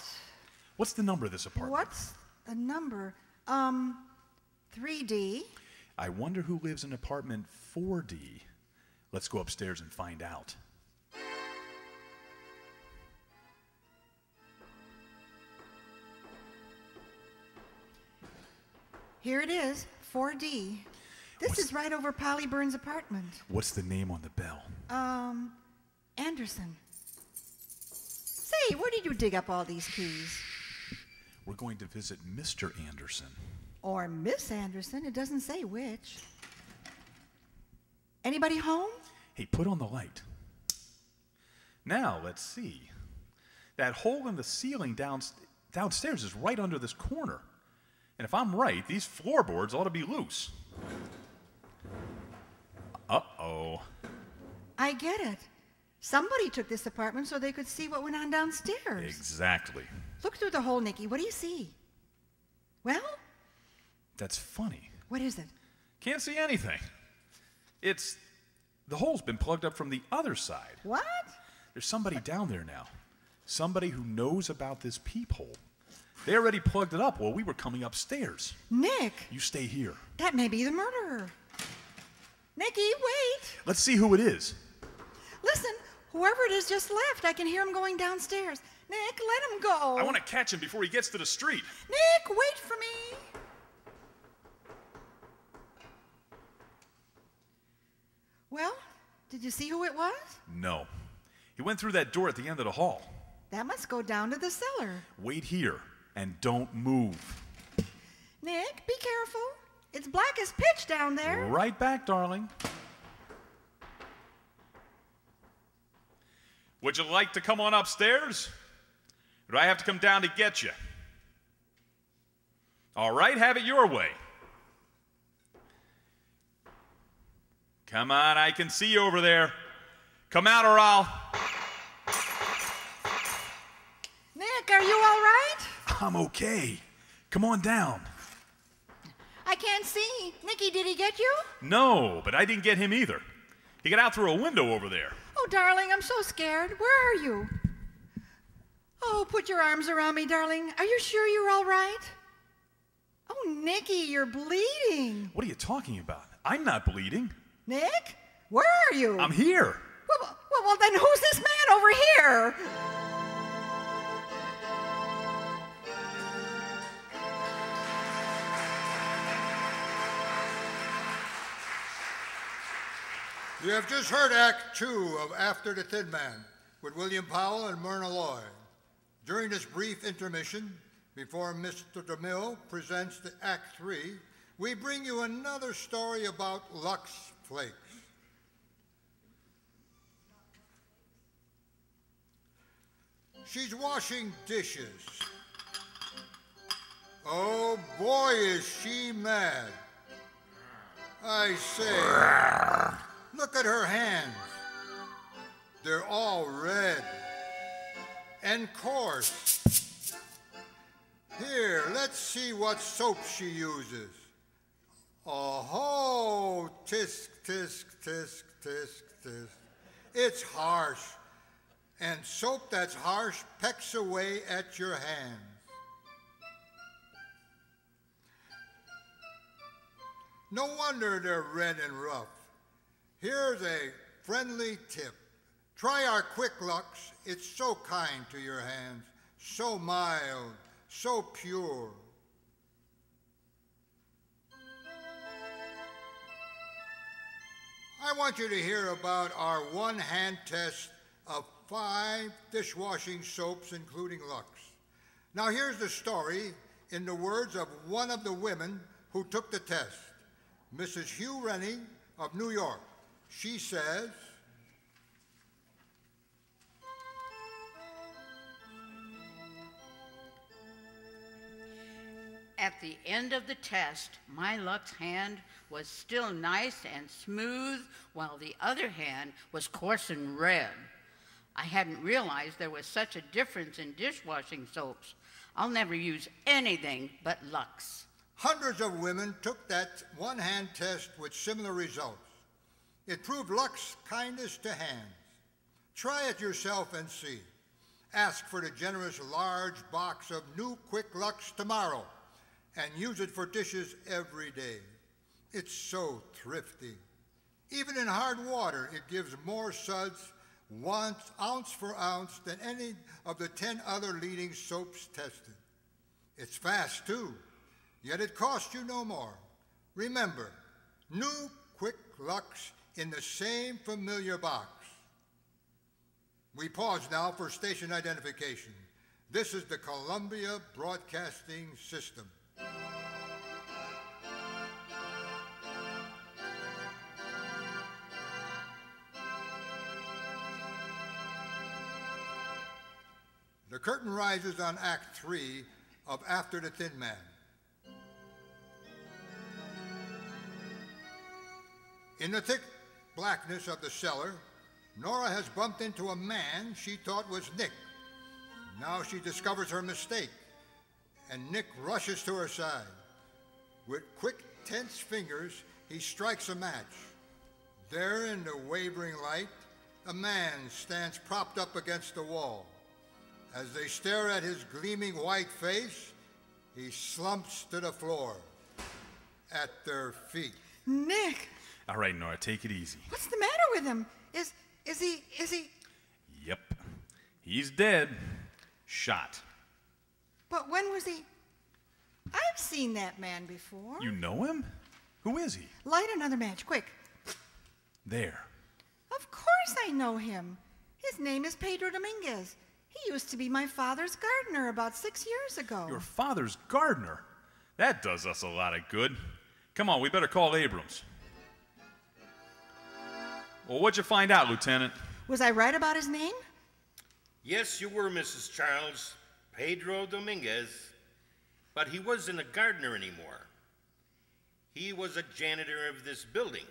What's the number of this apartment? What's the number? 3D. I wonder who lives in apartment 4D. Let's go upstairs and find out. Here it is, 4D. This is right over Polly Burns' apartment. What's the name on the bell? Anderson. Say, where did you dig up all these keys? We're going to visit Mr. Anderson. Or Miss Anderson, it doesn't say which. Anybody home? Hey, put on the light. Now, let's see. That hole in the ceiling downstairs is right under this corner. And if I'm right, these floorboards ought to be loose. Uh-oh. I get it. Somebody took this apartment so they could see what went on downstairs. Exactly. Look through the hole, Nicky. What do you see? Well? That's funny. What is it? Can't see anything. The hole's been plugged up from the other side. What? There's somebody down there now. Somebody who knows about this peephole. They already plugged it up while we were coming upstairs. Nick! You stay here. That may be the murderer. Nicky, wait! Let's see who it is. Listen, Whoever it is just left. I can hear him going downstairs. Nick, let him go. I want to catch him before he gets to the street. Nick, wait for me. Well, did you see who it was? No. He went through that door at the end of the hall. That must go down to the cellar. Wait here and don't move. Nick, be careful. It's black as pitch down there. Right back, darling. Would you like to come on upstairs? Or do I have to come down to get you? All right, have it your way. Come on, I can see you over there. Come out or I'll... Nick, are you all right? I'm okay. Come on down. I can't see. Nicky, did he get you? No, but I didn't get him either. He got out through a window over there. Oh, darling, I'm so scared. Where are you? Oh, put your arms around me, darling. Are you sure you're all right? Oh, Nicky, you're bleeding. What are you talking about? I'm not bleeding. Nick, where are you? I'm here. Well, then who's this man over here? You have just heard Act 2 of After the Thin Man with William Powell and Myrna Loy. During this brief intermission, before Mr. DeMille presents the Act 3, we bring you another story about Lux Flakes. She's washing dishes. Oh boy, is she mad. I say, look at her hands. They're all red and coarse. Here, let's see what soap she uses. Oh, tisk, tisk, tisk, tisk, tisk. It's harsh. And soap that's harsh pecks away at your hands. No wonder they're red and rough. Here's a friendly tip. Try our Quick Lux. It's so kind to your hands, so mild, so pure. I want you to hear about our one-hand test of 5 dishwashing soaps, including Lux. Now here's the story in the words of one of the women who took the test, Mrs. Hugh Rennie of New York. She says, at the end of the test, my Lux hand was still nice and smooth, while the other hand was coarse and red. I hadn't realized there was such a difference in dishwashing soaps. I'll never use anything but Lux. Hundreds of women took that one-hand test with similar results. It proved Lux kindest to hands. Try it yourself and see. Ask for the generous large box of new Quick Lux tomorrow and use it for dishes every day. It's so thrifty. Even in hard water, it gives more suds ounce for ounce than any of the 10 other leading soaps tested. It's fast too, yet it costs you no more. Remember, new Quick Lux in the same familiar box. We pause now for station identification. This is the Columbia Broadcasting System. The curtain rises on Act 3 of After the Thin Man. In the thick blackness of the cellar, Nora has bumped into a man she thought was Nick. Now she discovers her mistake, and Nick rushes to her side. With quick, tense fingers, he strikes a match. There in the wavering light, a man stands propped up against the wall. As they stare at his gleaming white face, he slumps to the floor at their feet. Nick! All right, Nora, take it easy. What's the matter with him? Is he... He's dead. Shot. But when was he? I've seen that man before. You know him? Who is he? Light another match, quick. There. Of course I know him. His name is Pedro Dominguez. He used to be my father's gardener about 6 years ago. Your father's gardener? That does us a lot of good. Come on, we better call Abrams. Well, what'd you find out, Lieutenant? Was I right about his name? Yes, you were, Mrs. Charles. Pedro Dominguez. But he wasn't a gardener anymore. He was a janitor of this building.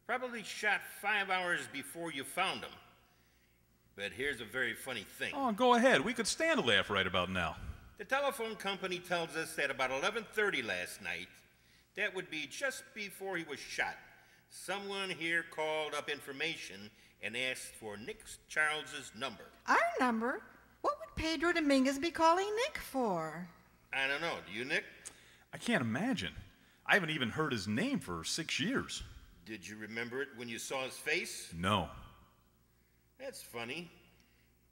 Probably shot 5 hours before you found him. But here's a very funny thing. Oh, go ahead. We could stand a laugh right about now. The telephone company tells us that about 11:30 last night, that would be just before he was shot, someone here called up information and asked for Nick Charles's number. Our number? What would Pedro Dominguez be calling Nick for? I don't know. Do you, Nick? I can't imagine. I haven't even heard his name for 6 years. Did you remember it when you saw his face? No. That's funny,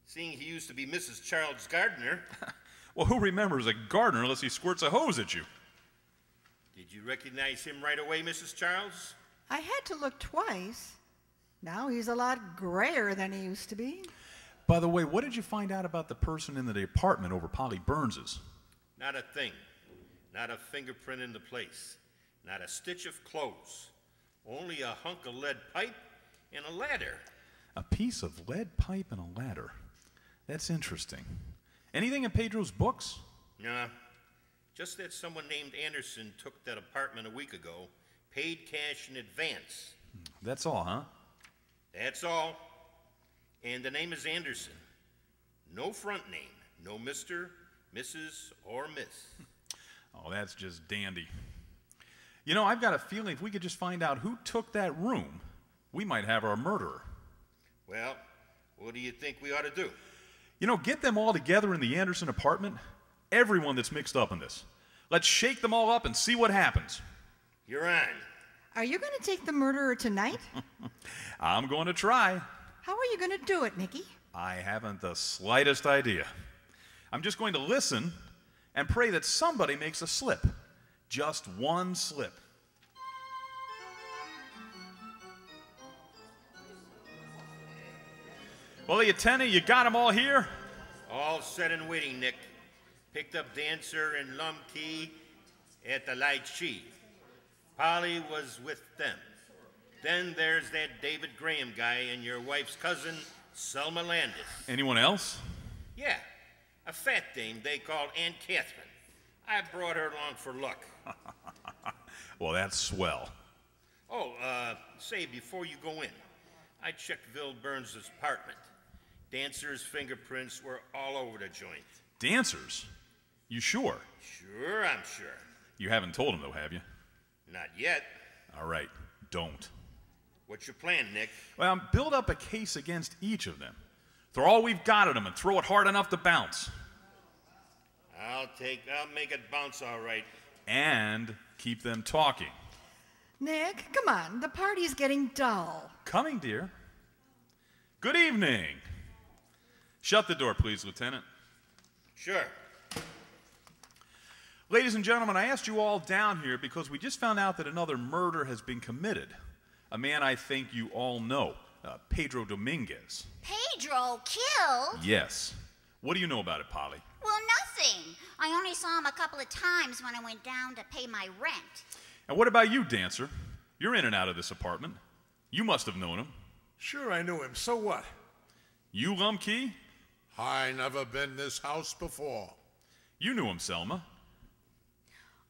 seeing he used to be Mrs. Charles' gardener. Well, who remembers a gardener unless he squirts a hose at you? Did you recognize him right away, Mrs. Charles? I had to look twice. Now he's a lot grayer than he used to be. By the way, what did you find out about the person in the apartment over Polly Burns's? Not a thing. Not a fingerprint in the place. Not a stitch of clothes. Only a hunk of lead pipe and a ladder. A piece of lead pipe and a ladder. That's interesting. Anything in Pedro's books? Nah. Just that someone named Anderson took that apartment a week ago, paid cash in advance. That's all, huh? That's all. And the name is Anderson. No front name. No Mr., Mrs., or Miss. Oh, that's just dandy. You know, I've got a feeling if we could just find out who took that room, we might have our murderer. Well, what do you think we ought to do? You know, get them all together in the Anderson apartment. Everyone that's mixed up in this. Let's shake them all up and see what happens. You're on. Are you going to take the murderer tonight? I'm going to try. How are you going to do it, Nicky? I haven't the slightest idea. I'm just going to listen and pray that somebody makes a slip. Just one slip. Well, Lieutenant, you got them all here? All set and waiting, Nick. Picked up Dancer and Lumkey at the Light Chi. Polly was with them. Then there's that David Graham guy and your wife's cousin, Selma Landis. Anyone else? Yeah, a fat dame they called Aunt Catherine. I brought her along for luck. Well, that's swell. Oh, say, before you go in, I checked Bill Burns' apartment. Dancer's fingerprints were all over the joint. Dancers? You sure? Sure, I'm sure. You haven't told him, though, have you? Not yet. All right, don't. What's your plan, Nick? Well, build up a case against each of them. Throw all we've got at them and throw it hard enough to bounce. I'll make it bounce all right. And keep them talking. Nick, come on. The party's getting dull. Coming, dear. Good evening. Shut the door, please, Lieutenant. Sure. Ladies and gentlemen, I asked you all down here because we just found out that another murder has been committed. A man I think you all know, Pedro Dominguez. Pedro killed? Yes. What do you know about it, Polly? Well, nothing. I only saw him a couple of times when I went down to pay my rent. And what about you, Dancer? You're in and out of this apartment. You must have known him. Sure, I knew him. So what? You, Lumkey? I never been this house before. You knew him, Selma.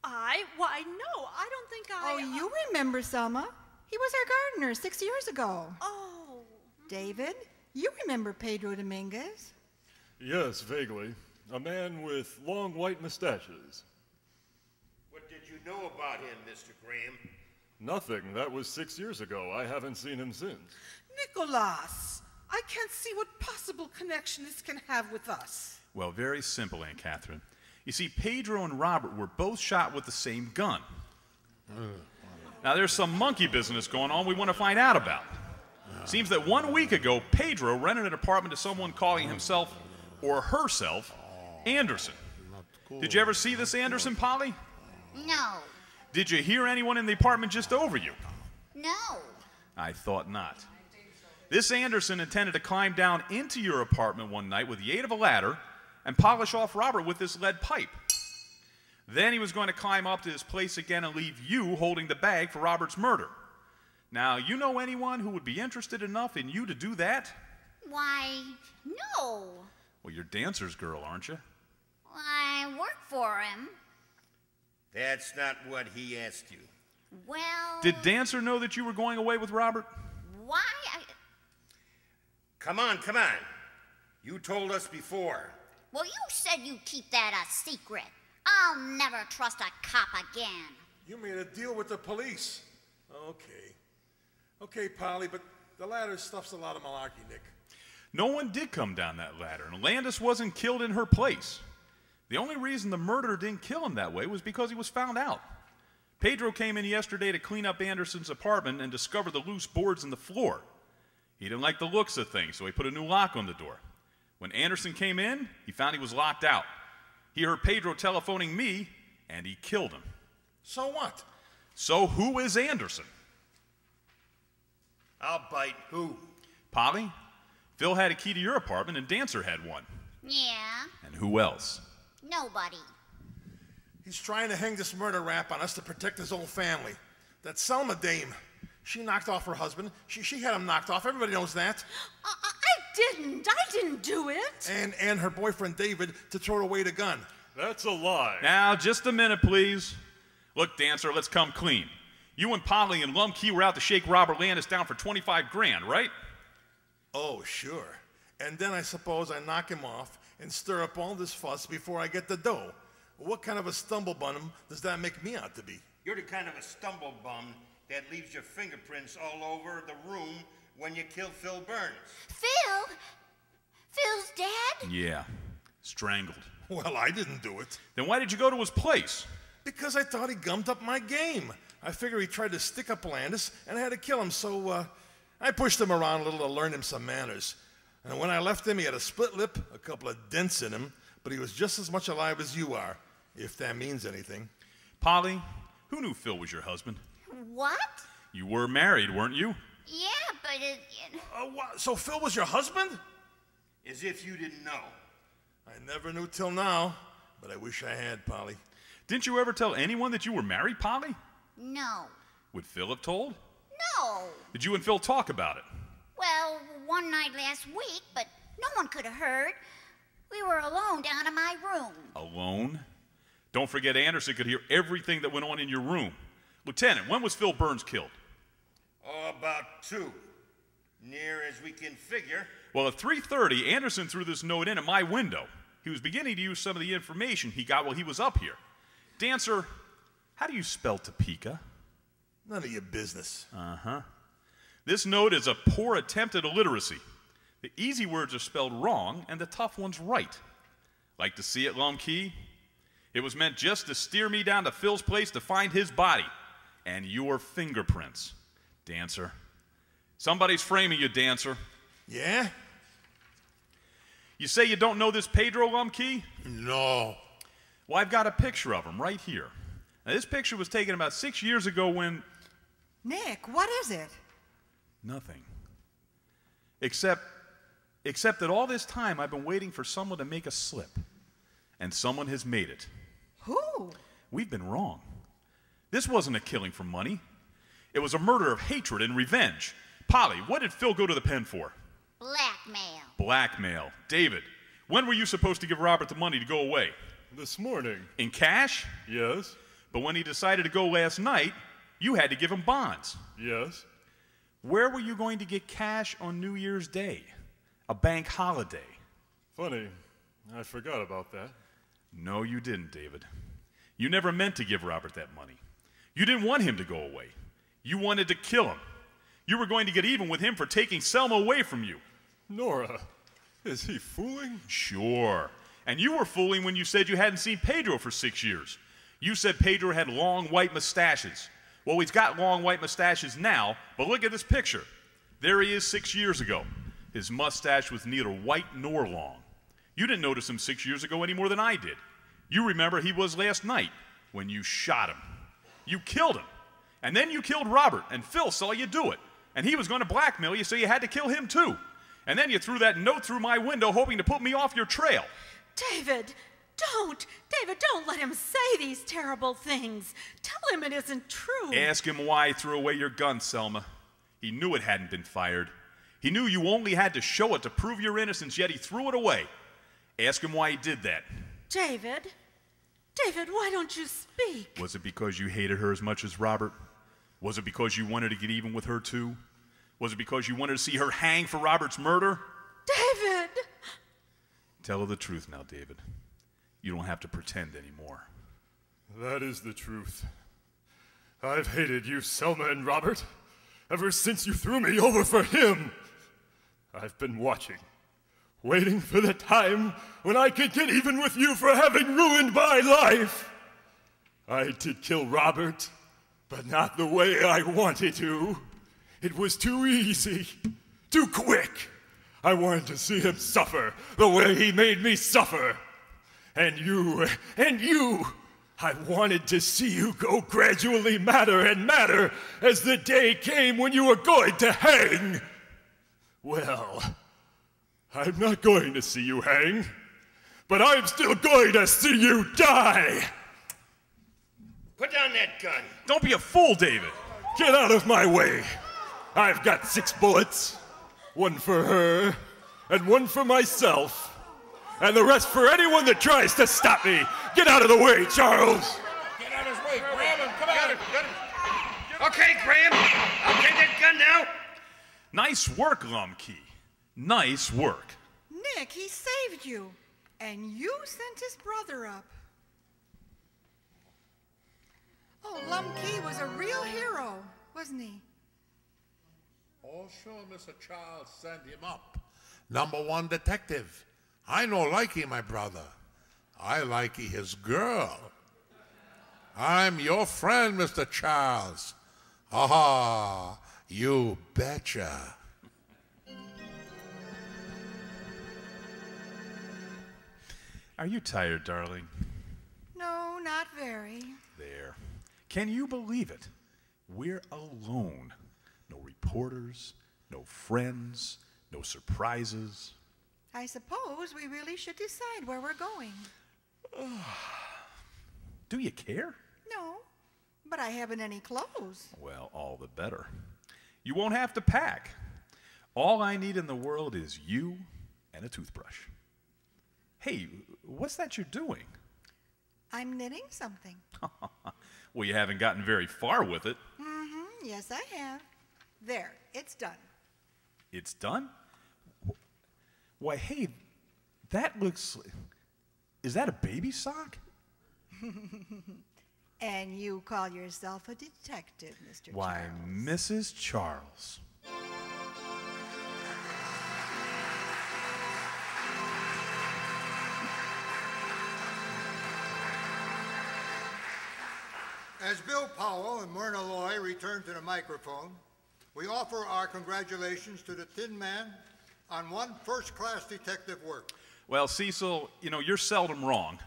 Why, no, I don't think I... Oh, you remember Selma. He was our gardener 6 years ago. Oh. David, you remember Pedro Dominguez? Yes, vaguely. A man with long white mustaches. What did you know about him, Mr. Graham? Nothing. That was 6 years ago. I haven't seen him since. Nicholas, I can't see what possible connection this can have with us. Well, very simple, Aunt Catherine. You see, Pedro and Robert were both shot with the same gun. Now, there's some monkey business going on we want to find out about. Seems that 1 week ago, Pedro rented an apartment to someone calling himself, or herself, Anderson. Did you ever see this Anderson, Polly? No. Did you hear anyone in the apartment just over you? No. I thought not. This Anderson intended to climb down into your apartment one night with the aid of a ladder and polish off Robert with this lead pipe. Then he was going to climb up to his place again and leave you holding the bag for Robert's murder. Now, you know anyone who would be interested enough in you to do that? Why, no. Well, you're Dancer's girl, aren't you? I work for him. That's not what he asked you. Well... Did Dancer know that you were going away with Robert? Why? Come on, come on. You told us before. Well, you said you'd keep that a secret. I'll never trust a cop again. You made a deal with the police. Okay. Okay, Polly, but the ladder stuff's a lot of malarkey, Nick. No one did come down that ladder, and Landis wasn't killed in her place. The only reason the murderer didn't kill him that way was because he was found out. Pedro came in yesterday to clean up Anderson's apartment and discovered the loose boards in the floor. He didn't like the looks of things, so he put a new lock on the door. When Anderson came in, he found he was locked out. He heard Pedro telephoning me, and he killed him. So what? So who is Anderson? I'll bite. Who? Polly? Phil had a key to your apartment, and Dancer had one. Yeah. And who else? Nobody. He's trying to hang this murder rap on us to protect his old family. That Selma dame, she knocked off her husband. She had him knocked off. Everybody knows that. I didn't do it. And her boyfriend David to throw away the gun. That's a lie. Now, just a minute, please. Look, Dancer, let's come clean. You and Polly and Lum Key were out to shake Robert Landis down for 25 grand, right? Oh, sure. And then I suppose I knock him off and stir up all this fuss before I get the dough. What kind of a stumble-bum does that make me out to be? You're the kind of a stumble bum that leaves your fingerprints all over the room when you kill Phil Burns. Phil? Phil's dead? Yeah, strangled. Well, I didn't do it. Then why did you go to his place? Because I thought he gummed up my game. I figure he tried to stick up Landis, and I had to kill him, so I pushed him around a little to learn him some manners. And when I left him, he had a split lip, a couple of dents in him, but he was just as much alive as you are, if that means anything. Polly, who knew Phil was your husband? What? You were married, weren't you? Yeah, but what? So Phil was your husband? As if you didn't know. I never knew till now, but I wish I had, Polly. Didn't you ever tell anyone that you were married, Polly? No. Would Phil have told? No. Did you and Phil talk about it? Well, one night last week, but no one could have heard. We were alone down in my room. Alone? Don't forget Anderson could hear everything that went on in your room. Lieutenant, when was Phil Burns killed? Oh, about 2. Near as we can figure. Well, at 3:30, Anderson threw this note in at my window. He was beginning to use some of the information he got while he was up here. Dancer, how do you spell Topeka? None of your business. Uh-huh. This note is a poor attempt at illiteracy. The easy words are spelled wrong, and the tough ones right. Like to see it, Lum Key? It was meant just to steer me down to Phil's place to find his body. And your fingerprints. Dancer. Somebody's framing you, Dancer. Yeah? You say you don't know this Pedro, Lum Key? No. Well, I've got a picture of him right here. Now, this picture was taken about 6 years ago when... Nick, what is it? Nothing. Except that all this time I've been waiting for someone to make a slip. And someone has made it. Who? We've been wrong. This wasn't a killing for money. It was a murder of hatred and revenge. Polly, what did Phil go to the pen for? Blackmail. Blackmail. David, when were you supposed to give Robert the money to go away? This morning. In cash? Yes. But when he decided to go last night, you had to give him bonds. Yes. Where were you going to get cash on New Year's Day? A bank holiday. Funny. I forgot about that. No, you didn't, David. You never meant to give Robert that money. You didn't want him to go away. You wanted to kill him. You were going to get even with him for taking Selma away from you. Nora, is he fooling? Sure. And you were fooling when you said you hadn't seen Pedro for 6 years. You said Pedro had long white mustaches. Well, he's got long white mustaches now, but look at this picture. There he is 6 years ago. His mustache was neither white nor long. You didn't notice him 6 years ago any more than I did. You remember he was last night when you shot him. You killed him. And then you killed Robert, and Phil saw you do it. And he was going to blackmail you, so you had to kill him too. And then you threw that note through my window hoping to put me off your trail. David, don't. David, don't let him say these terrible things. Tell him it isn't true. Ask him why he threw away your gun, Selma. He knew it hadn't been fired. He knew you only had to show it to prove your innocence, yet he threw it away. Ask him why he did that. David, why don't you speak? Was it because you hated her as much as Robert? Was it because you wanted to get even with her too? Was it because you wanted to see her hang for Robert's murder? David! Tell her the truth now, David. You don't have to pretend anymore. That is the truth. I've hated you, Selma and Robert, ever since you threw me over for him. I've been watching, waiting for the time when I could get even with you for having ruined my life. I did kill Robert, but not the way I wanted to. It was too easy, too quick. I wanted to see him suffer the way he made me suffer. And you, I wanted to see you go gradually madder and madder as the day came when you were going to hang. Well, I'm not going to see you hang, but I'm still going to see you die. Put down that gun. Don't be a fool, David. Get out of my way. I've got 6 bullets. 1 for her, and 1 for myself. And the rest for anyone that tries to stop me. Get out of the way, Charles. Get out of his way. Grab him. Come on. Got him. Okay, Graham. I'll take that gun now. Nice work, Lumkey. Nice work. Nick, he saved you. And you sent his brother up. Oh, Lumkey was a real hero, wasn't he? Oh, sure, Mr. Charles sent him up. #1 detective. I no likey my brother. I likey his girl. I'm your friend, Mr. Charles. Aha, you betcha. Are you tired, darling? No, not very. There. Can you believe it? We're alone. No reporters, no friends, no surprises. I suppose we really should decide where we're going. Do you care? No, but I haven't any clothes. Well, all the better. You won't have to pack. All I need in the world is you and a toothbrush. Hey, what's that you're doing? I'm knitting something. Well, you haven't gotten very far with it. Mm-hmm, yes, I have. There, it's done. It's done? Why, hey, that looks... Is that a baby sock? And you call yourself a detective, Mr. Why, Charles. Mrs. Charles. As Bill Powell and Myrna Loy return to the microphone, we offer our congratulations to the Tin Man on one first-class detective work. Well, Cecil, you know, you're seldom wrong,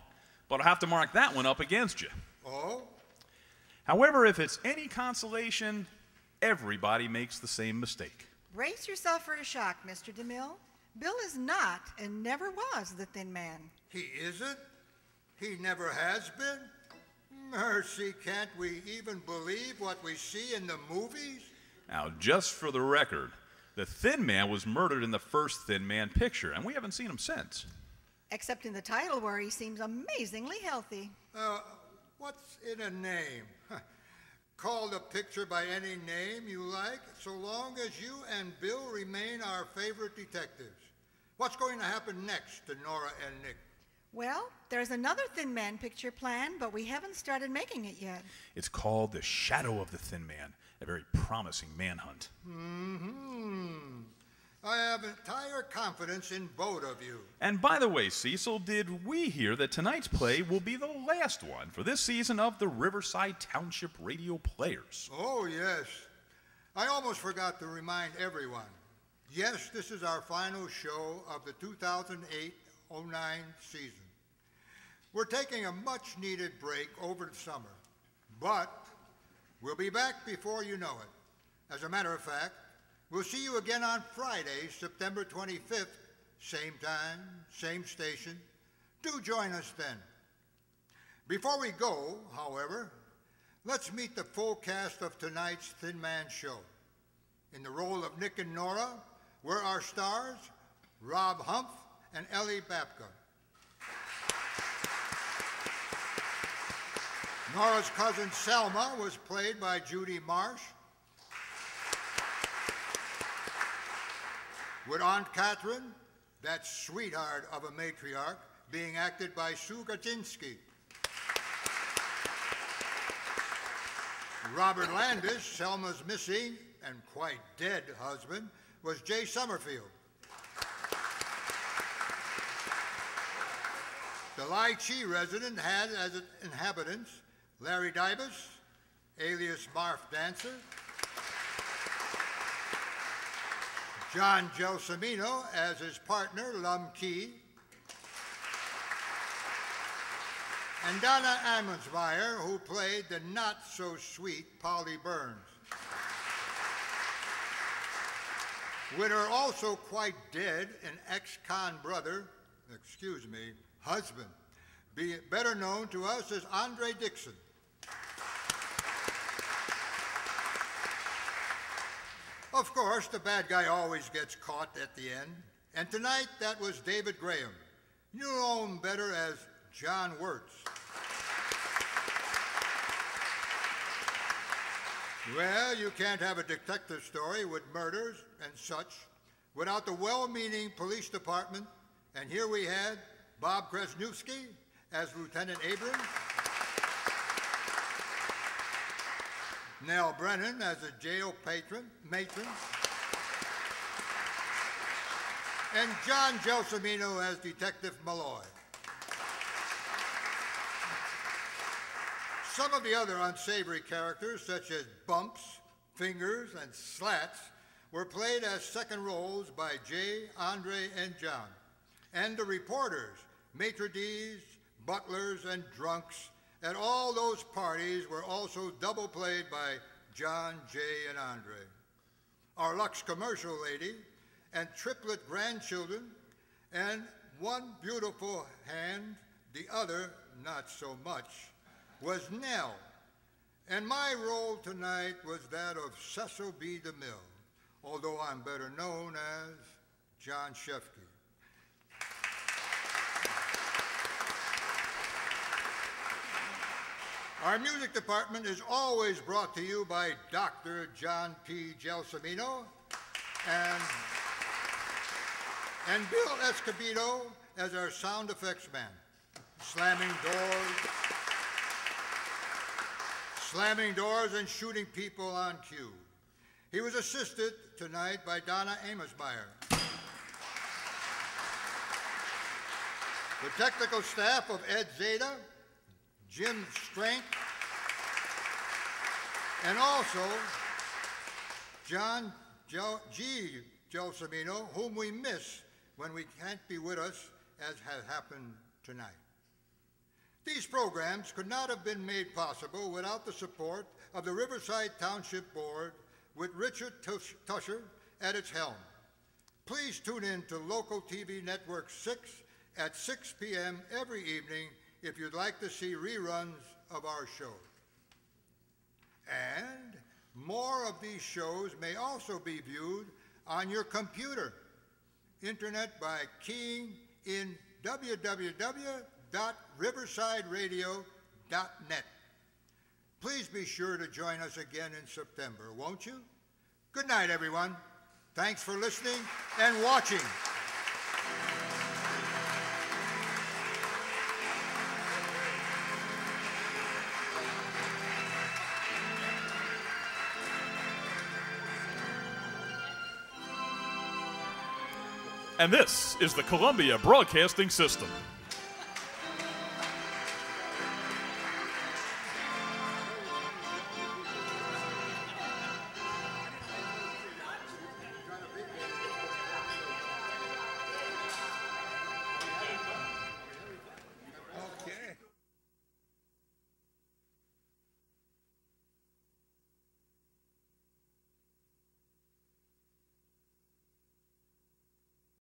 but I'll have to mark that one up against you. Oh? However, if it's any consolation, everybody makes the same mistake. Brace yourself for a shock, Mr. DeMille. Bill is not and never was the Thin Man. He isn't? He never has been? Mercy, can't we even believe what we see in the movies? Now, just for the record, the Thin Man was murdered in the first Thin Man picture, and we haven't seen him since. Except in the title where he seems amazingly healthy. What's in a name? Call the picture by any name you like, so long as you and Bill remain our favorite detectives. What's going to happen next to Nora and Nick? Well, there's another Thin Man picture planned, but we haven't started making it yet. It's called The Shadow of the Thin Man, a very promising manhunt. I have entire confidence in both of you. And by the way, Cecil, did we hear that tonight's play will be the last one for this season of the Riverside Township Radio Players? Oh, yes. I almost forgot to remind everyone, yes, this is our final show of the 2008-09 season. We're taking a much-needed break over the summer, but we'll be back before you know it. As a matter of fact, we'll see you again on Friday, September 25th, same time, same station. Do join us then. Before we go, however, let's meet the full cast of tonight's Thin Man Show. In the role of Nick and Nora were our stars, Rob Humph and Ellie Babka. Nora's cousin Selma was played by Judy Marsh, with Aunt Catherine, that sweetheart of a matriarch, being acted by Sue Gaczynski. Robert Landis, Selma's missing and quite dead husband, was Jay Summerfield. The Lai Chi resident had as inhabitants Larry Dybus, alias Marf Dancer, John Gelsomino as his partner, Lum Key, and Donna Amonsmeyer, who played the not-so-sweet Polly Burns. With her also quite dead and ex-con brother, husband, better known to us as Andre Dixon. Of course, the bad guy always gets caught at the end, and tonight that was David Graham. You know him better as John Wirtz. Well, you can't have a detective story with murders and such without the well-meaning police department, and here we had Bob Kresnewski as Lieutenant Abrams, Nell Brennan as a jail matron, and John Gelsomino as Detective Malloy. Some of the other unsavory characters, such as Bumps, Fingers, and Slats, were played as second roles by Jay, Andre, and John. And the reporters, maitre d's, butlers, and drunks at all those parties were also double played by John, Jay, and Andre. Our LUX commercial lady and triplet grandchildren, and one beautiful hand, the other not so much, was Nell. And my role tonight was that of Cecil B. DeMille, although I'm better known as John Shefke. Our music department is always brought to you by Dr. John P. Gelsomino and Bill Escobedo as our sound effects man, slamming doors and shooting people on cue. He was assisted tonight by Donna Amonsmeyer. The technical staff of Ed Zeta, Jim Strank, and also John G. Gelsomino, whom we miss when we can't be with us, as has happened tonight. These programs could not have been made possible without the support of the Riverside Township Board with Richard Tusher at its helm. Please tune in to Local TV Network 6 at 6 p.m. every evening if you'd like to see reruns of our show. And more of these shows may also be viewed on your computer, internet, by keying in www.riversideradio.net. Please be sure to join us again in September, won't you? Good night, everyone. Thanks for listening and watching. And this is the Columbia Broadcasting System.